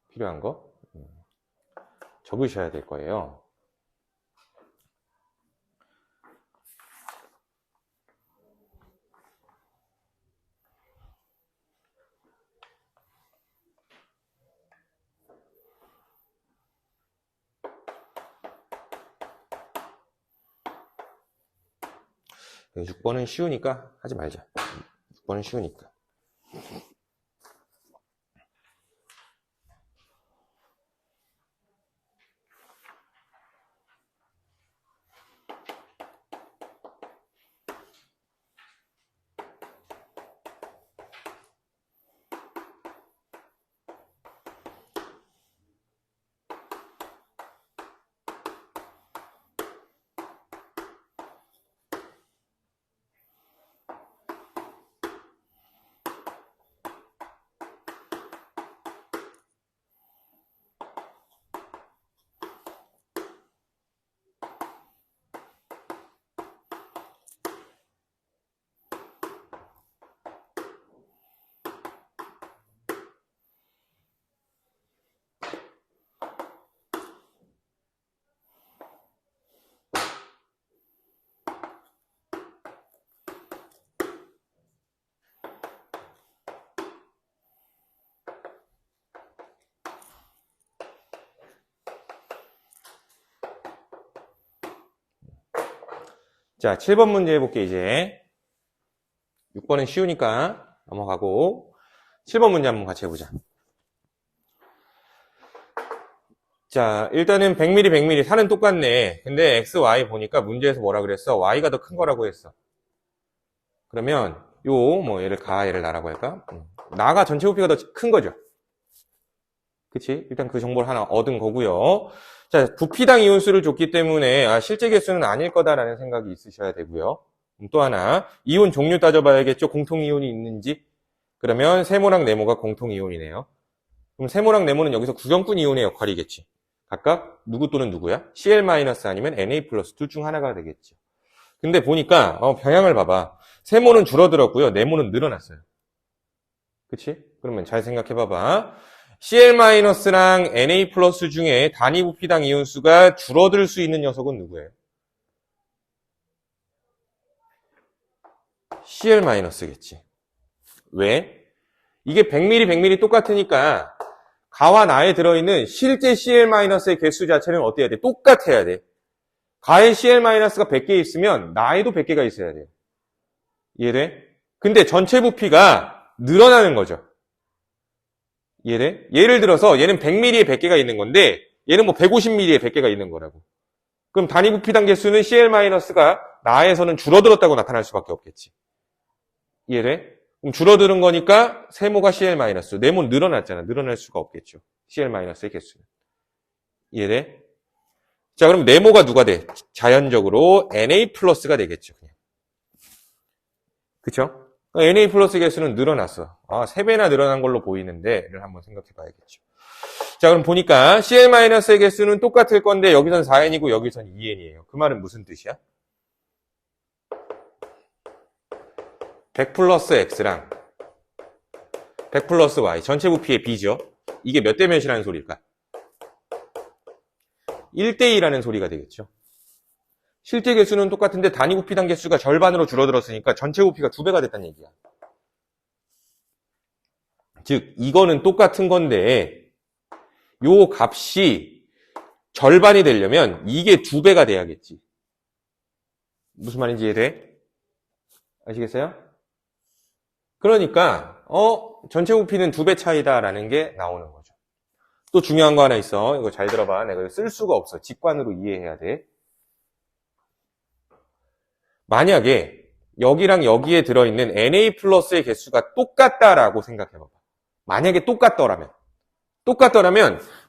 필요한 거? 적으셔야 될 거예요. 네, 6번은 쉬우니까 하지 말자. 6번은 쉬우니까. 자, 7번 문제 해볼게, 이제. 6번은 쉬우니까 넘어가고, 7번 문제 한번 같이 해보자. 자, 일단은 100mm, 100mm, 산은 똑같네. 근데 X, Y 보니까 문제에서 뭐라 그랬어? Y가 더 큰 거라고 했어. 그러면, 얘를 나라고 할까? 나가 전체 부피가 더 큰 거죠. 그치? 일단 그 정보를 하나 얻은 거고요. 자, 부피당 이온수를 줬기 때문에 실제 개수는 아닐 거다라는 생각이 있으셔야 되고요. 또 하나, 이온 종류 따져봐야겠죠? 공통 이온이 있는지. 그러면 세모랑 네모가 공통 이온이네요. 그럼 세모랑 네모는 여기서 구경꾼 이온의 역할이겠지. 각각 누구 또는 누구야? Cl- 아니면 Na+, 둘 중 하나가 되겠죠. 근데 보니까 방향을 봐봐. 세모는 줄어들었고요. 네모는 늘어났어요. 그치? 그러면 잘 생각해봐봐. Cl-랑 Na+ 중에 단위 부피당 이온수가 줄어들 수 있는 녀석은 누구예요? Cl-겠지. 왜? 이게 100ml, 100ml 똑같으니까 가와 나에 들어있는 실제 Cl-의 개수 자체는 어때야 돼? 똑같아야 돼. 가에 Cl-가 100개 있으면 나에도 100개가 있어야 돼. 이해돼? 근데 전체 부피가 늘어나는 거죠. 이해돼? 예를 들어서 얘는 100ml에 100개가 있는 건데 얘는 뭐 150ml에 100개가 있는 거라고. 그럼 단위 부피당 개수는 Cl-가 나에서는 줄어들었다고 나타날 수밖에 없겠지. 이해돼? 그럼 줄어드는 거니까 세모가 Cl-, 네모는 늘어났잖아. 늘어날 수가 없겠죠. Cl-의 개수는. 이해돼? 자, 그럼 네모가 누가 돼? 자연적으로 Na+가 되겠죠. 그냥. 그쵸? Na+ 개수는 늘어났어. 3배나 늘어난 걸로 보이는데, 를 한번 생각해 봐야겠죠. 자, 그럼 보니까 Cl-의 개수는 똑같을 건데, 여기선 4n이고, 여기선 2n이에요. 그 말은 무슨 뜻이야? 100 플러스 X랑 100 플러스 Y, 전체 부피의 B죠. 이게 몇 대 몇이라는 소리일까? 1대2라는 소리가 되겠죠. 실제 개수는 똑같은데 단위 부피당 개수가 절반으로 줄어들었으니까 전체 부피가 2배가 됐다는 얘기야. 즉, 이거는 똑같은 건데 요 값이 절반이 되려면 이게 2배가 돼야겠지. 무슨 말인지 이해돼? 아시겠어요? 그러니까 전체 부피는 2배 차이다라는 게 나오는 거죠. 또 중요한 거 하나 있어. 이거 잘 들어봐. 내가 쓸 수가 없어. 직관으로 이해해야 돼. 만약에 여기랑 여기에 들어있는 Na 플러스의 개수가 똑같다라고 생각해봐봐. 만약에 똑같더라면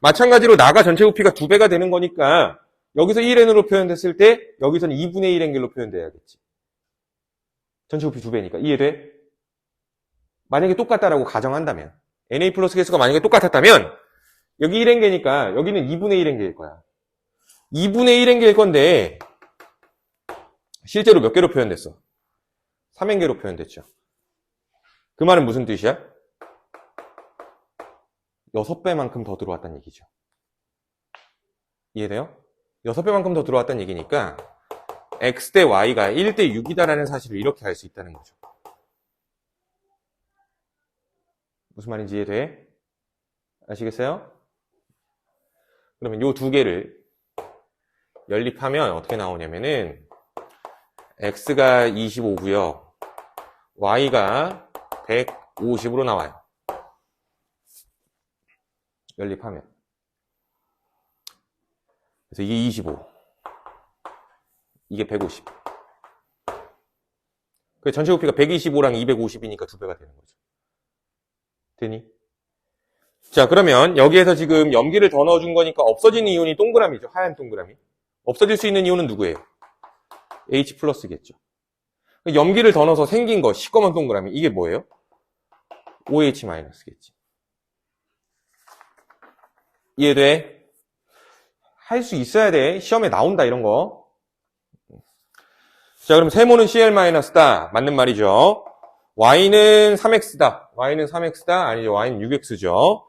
마찬가지로 나가 전체 부피가 2배가 되는 거니까 여기서 1n으로 표현됐을 때 여기서는 2분의 1n길로 표현돼야겠지. 전체 부피 2배니까. 이해돼? 만약에 똑같다라고 가정한다면 Na 플러스 개수가 만약에 똑같았다면 여기 1n개니까 여기는 2분의 1n개일 거야. 2분의 1n개일 건데 실제로 몇 개로 표현됐어? 3n개로 표현됐죠. 그 말은 무슨 뜻이야? 6배만큼 더 들어왔다는 얘기죠. 이해돼요? 6배만큼 더 들어왔다는 얘기니까 x 대 y가 1대 6이다라는 사실을 이렇게 알 수 있다는 거죠. 무슨 말인지 이해돼? 아시겠어요? 그러면 요 두 개를 연립하면 어떻게 나오냐면은 x가 25고요. y가 150으로 나와요. 연립하면. 그래서 이게 25. 이게 150. 그 전체 부피가 125랑 250이니까 2배가 되는 거죠. 되니? 자, 그러면 여기에서 지금 염기를 더 넣어준 거니까 없어진 이온이 동그라미죠. 하얀 동그라미. 없어질 수 있는 이온은 누구예요? H 플러스겠죠. 염기를 더 넣어서 생긴 거, 시꺼먼 동그라미. 이게 뭐예요? OH 마이너스겠지. 이해돼? 할 수 있어야 돼. 시험에 나온다, 이런 거. 자, 그럼 세모는 Cl-다. 맞는 말이죠. Y는 3X다. Y는 3X다. 아니죠. Y는 6X죠.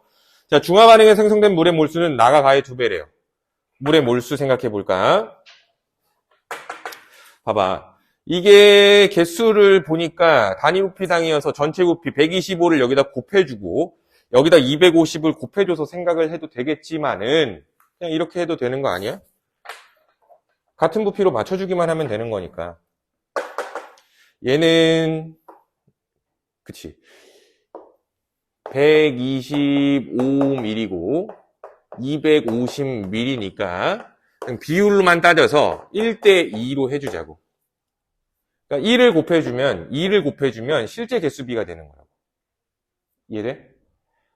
자, 중화 반응에 생성된 물의 몰수는 나가 가의 2배래요. 물의 몰수 생각해 볼까? 봐봐. 이게 개수를 보니까 단위 부피당이어서 전체 부피 125를 여기다 곱해주고 여기다 250을 곱해줘서 생각을 해도 되겠지만은 그냥 이렇게 해도 되는 거 아니야? 같은 부피로 맞춰주기만 하면 되는 거니까. 얘는 그치 125ml고 250ml니까 비율로만 따져서 1대2로 해주자고. 그러니까 2를 곱해주면 실제 개수비가 되는 거라고. 이해돼?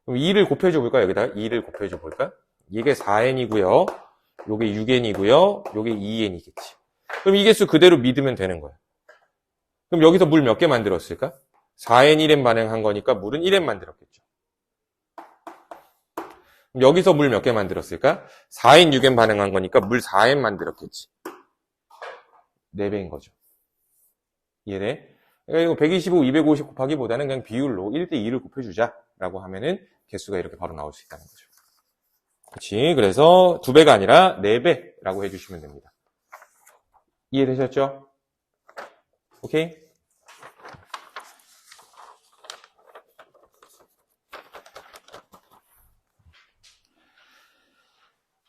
그럼 2를 곱해줘 볼까? 여기다가 2를 곱해줘 볼까? 이게 4n이고요. 요게 6n이고요. 요게 2n이겠지. 그럼 이 개수 그대로 믿으면 되는 거야. 그럼 여기서 물 몇 개 만들었을까? 4n 1n 반응한 거니까 물은 1n 만들었겠죠. 그럼 여기서 물 몇 개 만들었을까? 4n 6n 반응한 거니까 물 4n 만들었겠지. 4배인 거죠. 이해돼? 그러니까 이거 125, 250 곱하기보다는 그냥 비율로 1대2를 곱해주자라고 하면은 개수가 이렇게 바로 나올 수 있다는 거죠. 그렇지. 그래서 2배가 아니라 4배라고 해주시면 됩니다. 이해되셨죠? 오케이?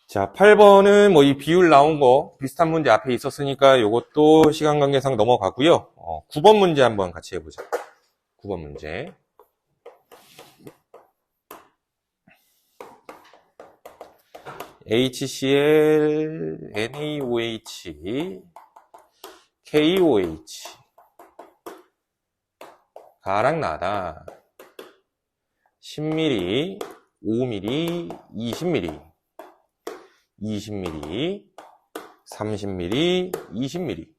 자, 8번은 뭐 이 비율 나온 거 비슷한 문제 앞에 있었으니까 이것도 시간 관계상 넘어가고요. 9번 문제 한번 같이 해보자. 9번 문제. HCl, NaOH, KOH. 가랑 나다. 10ml, 5ml, 20ml. 20ml, 30ml, 20ml.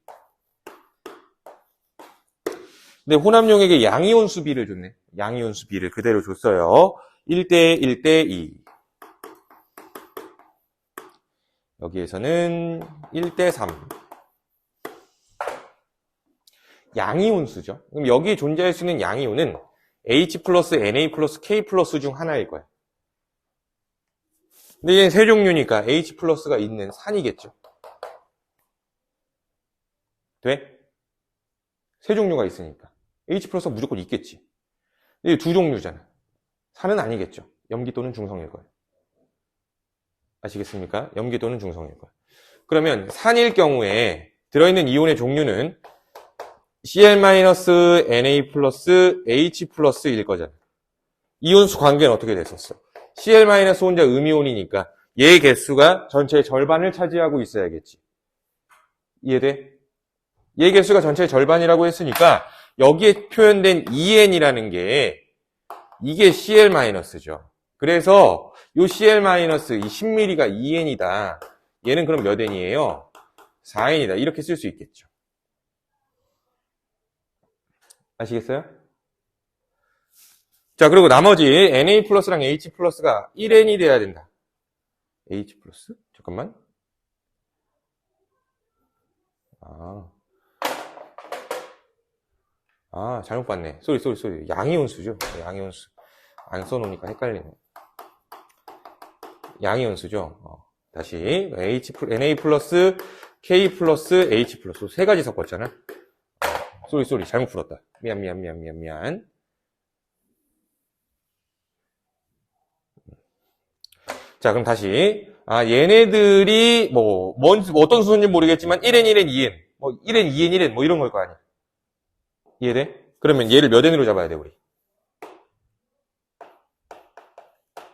근데 혼합용액의 양이온 수비를 줬네. 양이온 수비를 그대로 줬어요. 1대 1대 2. 여기에서는 1대 3. 양이온수죠. 그럼 여기에 존재할 수 있는 양이온은 H 플러스 Na 플러스 K 플러스 중 하나일 거야. 근데 얘는 세 종류니까 H 플러스가 있는 산이겠죠. 돼? 세 종류가 있으니까. H 플러스가 무조건 있겠지. 근데 두 종류잖아. 산은 아니겠죠. 염기 또는 중성일 거예요. 아시겠습니까? 염기 또는 중성일 거예요. 그러면 산일 경우에 들어있는 이온의 종류는 Cl-Na 플러스 H 플러스일 거잖아. 이온수 관계는 어떻게 됐었어? Cl- 혼자 음이온이니까 얘 개수가 전체의 절반을 차지하고 있어야겠지. 이해돼? 얘 개수가 전체의 절반이라고 했으니까 여기에 표현된 2N이라는 게 이게 Cl-죠. 그래서 요 Cl- 이 10ml가 2N이다. 얘는 그럼 몇 N이에요? 4N이다. 이렇게 쓸 수 있겠죠. 아시겠어요? 자, 그리고 나머지 Na 플러스랑 H 플러스가 1N이 돼야 된다. H 플러스? 잠깐만. 잘못 봤네. 쏘리. 양이온수죠. 양이온수. 안 써놓으니까 헷갈리네. 양이온수죠. 다시. Na 플러스, K 플러스, H 플러스. 세 가지 섞었잖아. 쏘리. 잘못 풀었다. 미안. 자, 그럼 다시. 얘네들이, 어떤 수인지 모르겠지만, 1N, 2N. 1N, 2N, 1N, 이런 걸 거 아니야. 이해돼? 그러면 얘를 몇 N으로 잡아야 돼, 우리?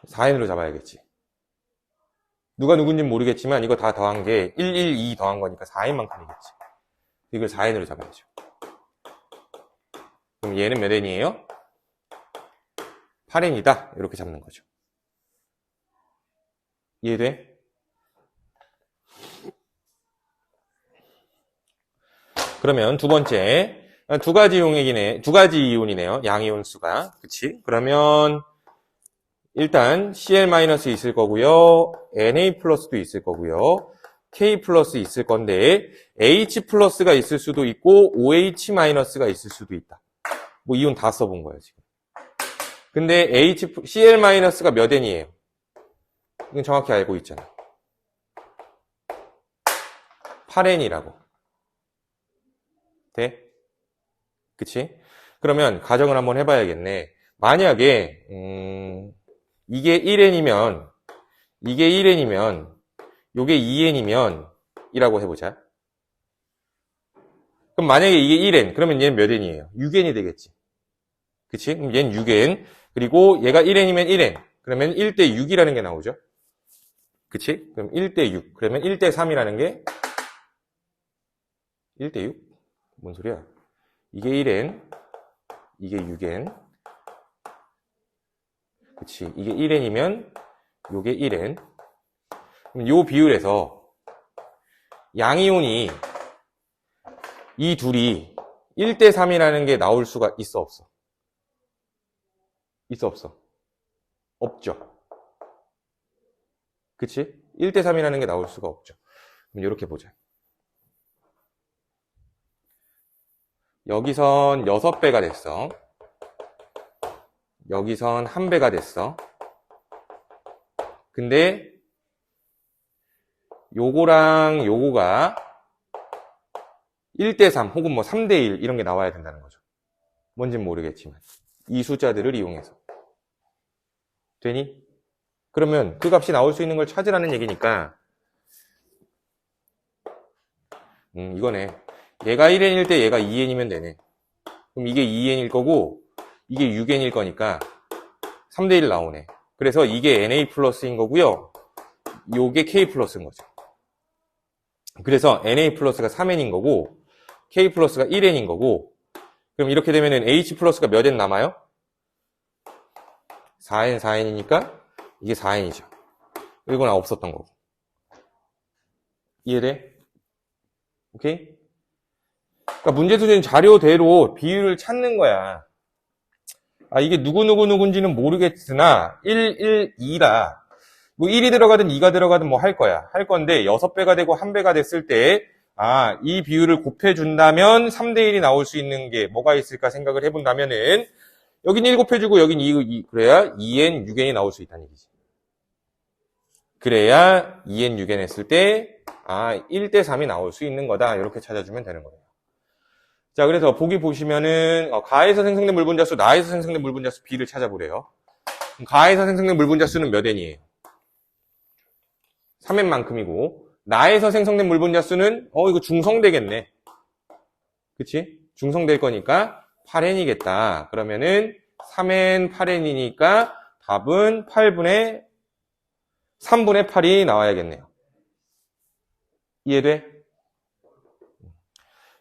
4N으로 잡아야겠지. 누가 누군지 모르겠지만, 이거 다 더한 게 112 더한 거니까 4N만큼이겠지. 이걸 4N으로 잡아야죠. 그럼 얘는 몇 N이에요? 8N이다. 이렇게 잡는 거죠. 이해돼? 그러면 두 번째, 두 가지 이온이네요. 양이온 수가. 그치? 그러면, 일단, Cl- 있을 거고요. Na 플러스도 있을 거고요. K 플러스 있을 건데, H 플러스가 있을 수도 있고, OH 마이너스가 있을 수도 있다. 이온 다 써본 거예요, 지금. 근데 Cl- 몇 N이에요? 이건 정확히 알고 있잖아. 8N이라고. 돼? 그치? 그러면 가정을 한번 해봐야겠네. 만약에 이게 1N이면 요게 2N이면 이라고 해보자. 그럼 만약에 이게 1N 그러면 얘는 몇 N이에요? 6N이 되겠지. 그치? 그럼 얘는 6N 그리고 얘가 1N이면 1N 그러면 1대 6이라는 게 나오죠. 그치? 그럼 1대 6 그러면 1대 3이라는 게 1대 6? 뭔 소리야? 이게 1N 이게 6N 그치 이게 1N이면 요게 1N 그럼 요 비율에서 양이온이 이 둘이 1대 3이라는 게 나올 수가 있어 없어? 있어 없어? 없죠. 그치? 1대 3이라는 게 나올 수가 없죠. 그럼 이렇게 보자. 여기선 6배가 됐어. 여기선 1배가 됐어. 근데 요거랑 요거가 1대 3 혹은 3대 1 이런 게 나와야 된다는 거죠. 뭔진 모르겠지만 이 숫자들을 이용해서 되니? 그러면 그 값이 나올 수 있는 걸 찾으라는 얘기니까 이거네. 얘가 1N일 때 얘가 2N이면 되네. 그럼 이게 2N일 거고 이게 6N일 거니까 3대 1 나오네. 그래서 이게 Na 플러스인 거고요. 요게 K 플러스인 거죠. 그래서 Na 플러스가 3N인 거고 K 플러스가 1N인 거고 그럼 이렇게 되면은 H 플러스가 몇 N 남아요? 4N이니까 이게 4N이죠. 이건 없었던 거고. 이해돼? 오케이? 그러니까 문제수는 자료대로 비율을 찾는 거야. 이게 누군지는 모르겠으나 1, 1, 2라 1이 들어가든 2가 들어가든 할 거야. 할 건데 6배가 되고 1배가 됐을 때 이 비율을 곱해준다면 3대 1이 나올 수 있는 게 뭐가 있을까 생각을 해본다면은 여긴 1 곱해주고 여긴 2 그래야 2n, 6n이 나올 수 있다는 얘기지. 그래야 2n, 6n 했을 때 1대 3이 나올 수 있는 거다. 이렇게 찾아주면 되는 거예요. 자, 그래서 보기 보시면은 가에서 생성된 물 분자수, 나에서 생성된 물 분자수 B를 찾아보래요. 가에서 생성된 물 분자수는 몇 N이에요? 3N만큼이고 나에서 생성된 물 분자수는 이거 중성되겠네. 그치? 중성될 거니까 8N이겠다. 그러면은 3N, 8N이니까 답은 8분의 3분의 8이 나와야겠네요. 이해돼?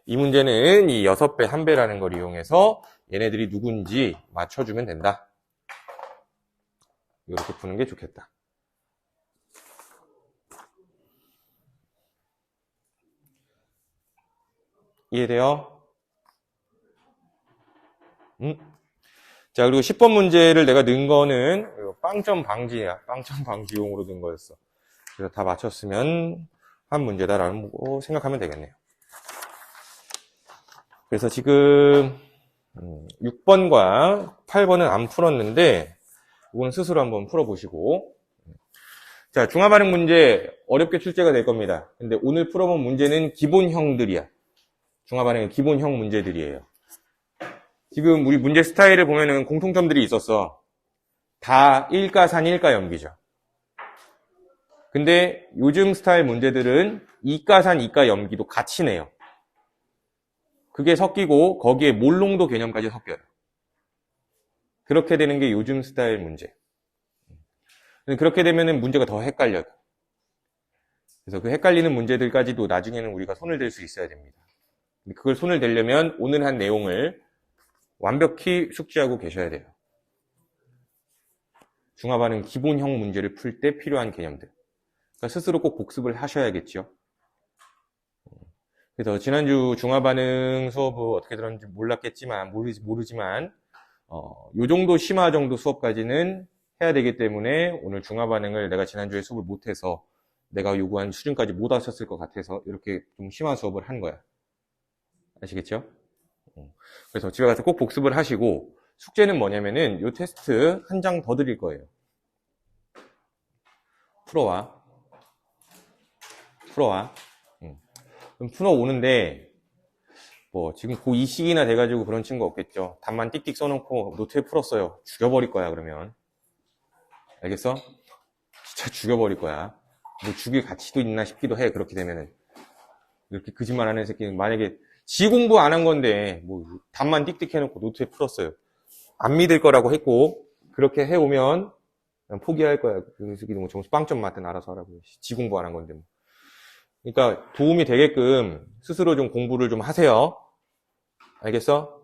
이 문제는 이 6배, 1배라는 걸 이용해서 얘네들이 누군지 맞춰주면 된다. 이렇게 푸는 게 좋겠다. 이해돼요? 자, 그리고 10번 문제를 내가 넣은 거는 빵점 방지야. 빵점 방지용으로 넣은 거였어. 그래서 다 맞췄으면 한 문제다라는 거 생각하면 되겠네요. 그래서 지금 6번과 8번은 안 풀었는데 이거는 스스로 한번 풀어보시고, 자, 중화반응 문제 어렵게 출제가 될 겁니다. 근데 오늘 풀어본 문제는 기본형들이야. 중화반응의 기본형 문제들이에요. 지금 우리 문제 스타일을 보면은 공통점들이 있었어. 다 1가산 1가염기죠. 근데 요즘 스타일 문제들은 2가산 2가염기도 같이 내요. 그게 섞이고 거기에 몰농도 개념까지 섞여요. 그렇게 되는 게 요즘 스타일 문제. 그렇게 되면은 문제가 더 헷갈려요. 그래서 그 헷갈리는 문제들까지도 나중에는 우리가 손을 댈 수 있어야 됩니다. 그걸 손을 대려면 오늘 한 내용을 완벽히 숙지하고 계셔야 돼요. 중화반응 기본형 문제를 풀 때 필요한 개념들. 그러니까 스스로 꼭 복습을 하셔야겠죠. 그래서 지난주 중화반응 수업을 어떻게 들었는지 몰랐겠지만, 모르지만, 요 정도 심화 정도 수업까지는 해야 되기 때문에 오늘 중화반응을 내가 지난주에 수업을 못해서 내가 요구한 수준까지 못 하셨을 것 같아서 이렇게 좀 심화 수업을 한 거야. 아시겠죠? 그래서 집에 가서 꼭 복습을 하시고, 숙제는 뭐냐면은 요 테스트 한 장 더 드릴 거예요. 풀어와. 그럼 풀어오는데, 뭐, 지금 고2식이나 돼가지고 그런 친구 없겠죠. 답만 띡띡 써놓고 노트에 풀었어요. 죽여버릴 거야, 그러면. 알겠어? 진짜 죽여버릴 거야. 뭐 죽일 가치도 있나 싶기도 해, 그렇게 되면은. 이렇게 거짓말 하는 새끼는 만약에 지 공부 안 한 건데, 뭐, 답만 띡띡 해놓고 노트에 풀었어요. 안 믿을 거라고 했고, 그렇게 해오면, 그냥 포기할 거야. 그 새끼는 뭐 점수 빵점 맞든 알아서 하라고. 지 공부 안 한 건데. 뭐. 그러니까 도움이 되게끔 스스로 좀 공부를 좀 하세요. 알겠어?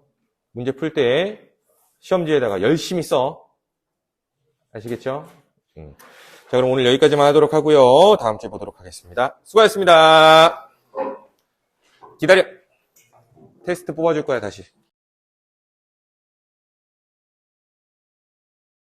문제 풀 때 시험지에다가 열심히 써. 아시겠죠? 자, 그럼 오늘 여기까지만 하도록 하고요. 다음 주에 보도록 하겠습니다. 수고하셨습니다. 기다려. 테스트 뽑아줄 거야, 다시.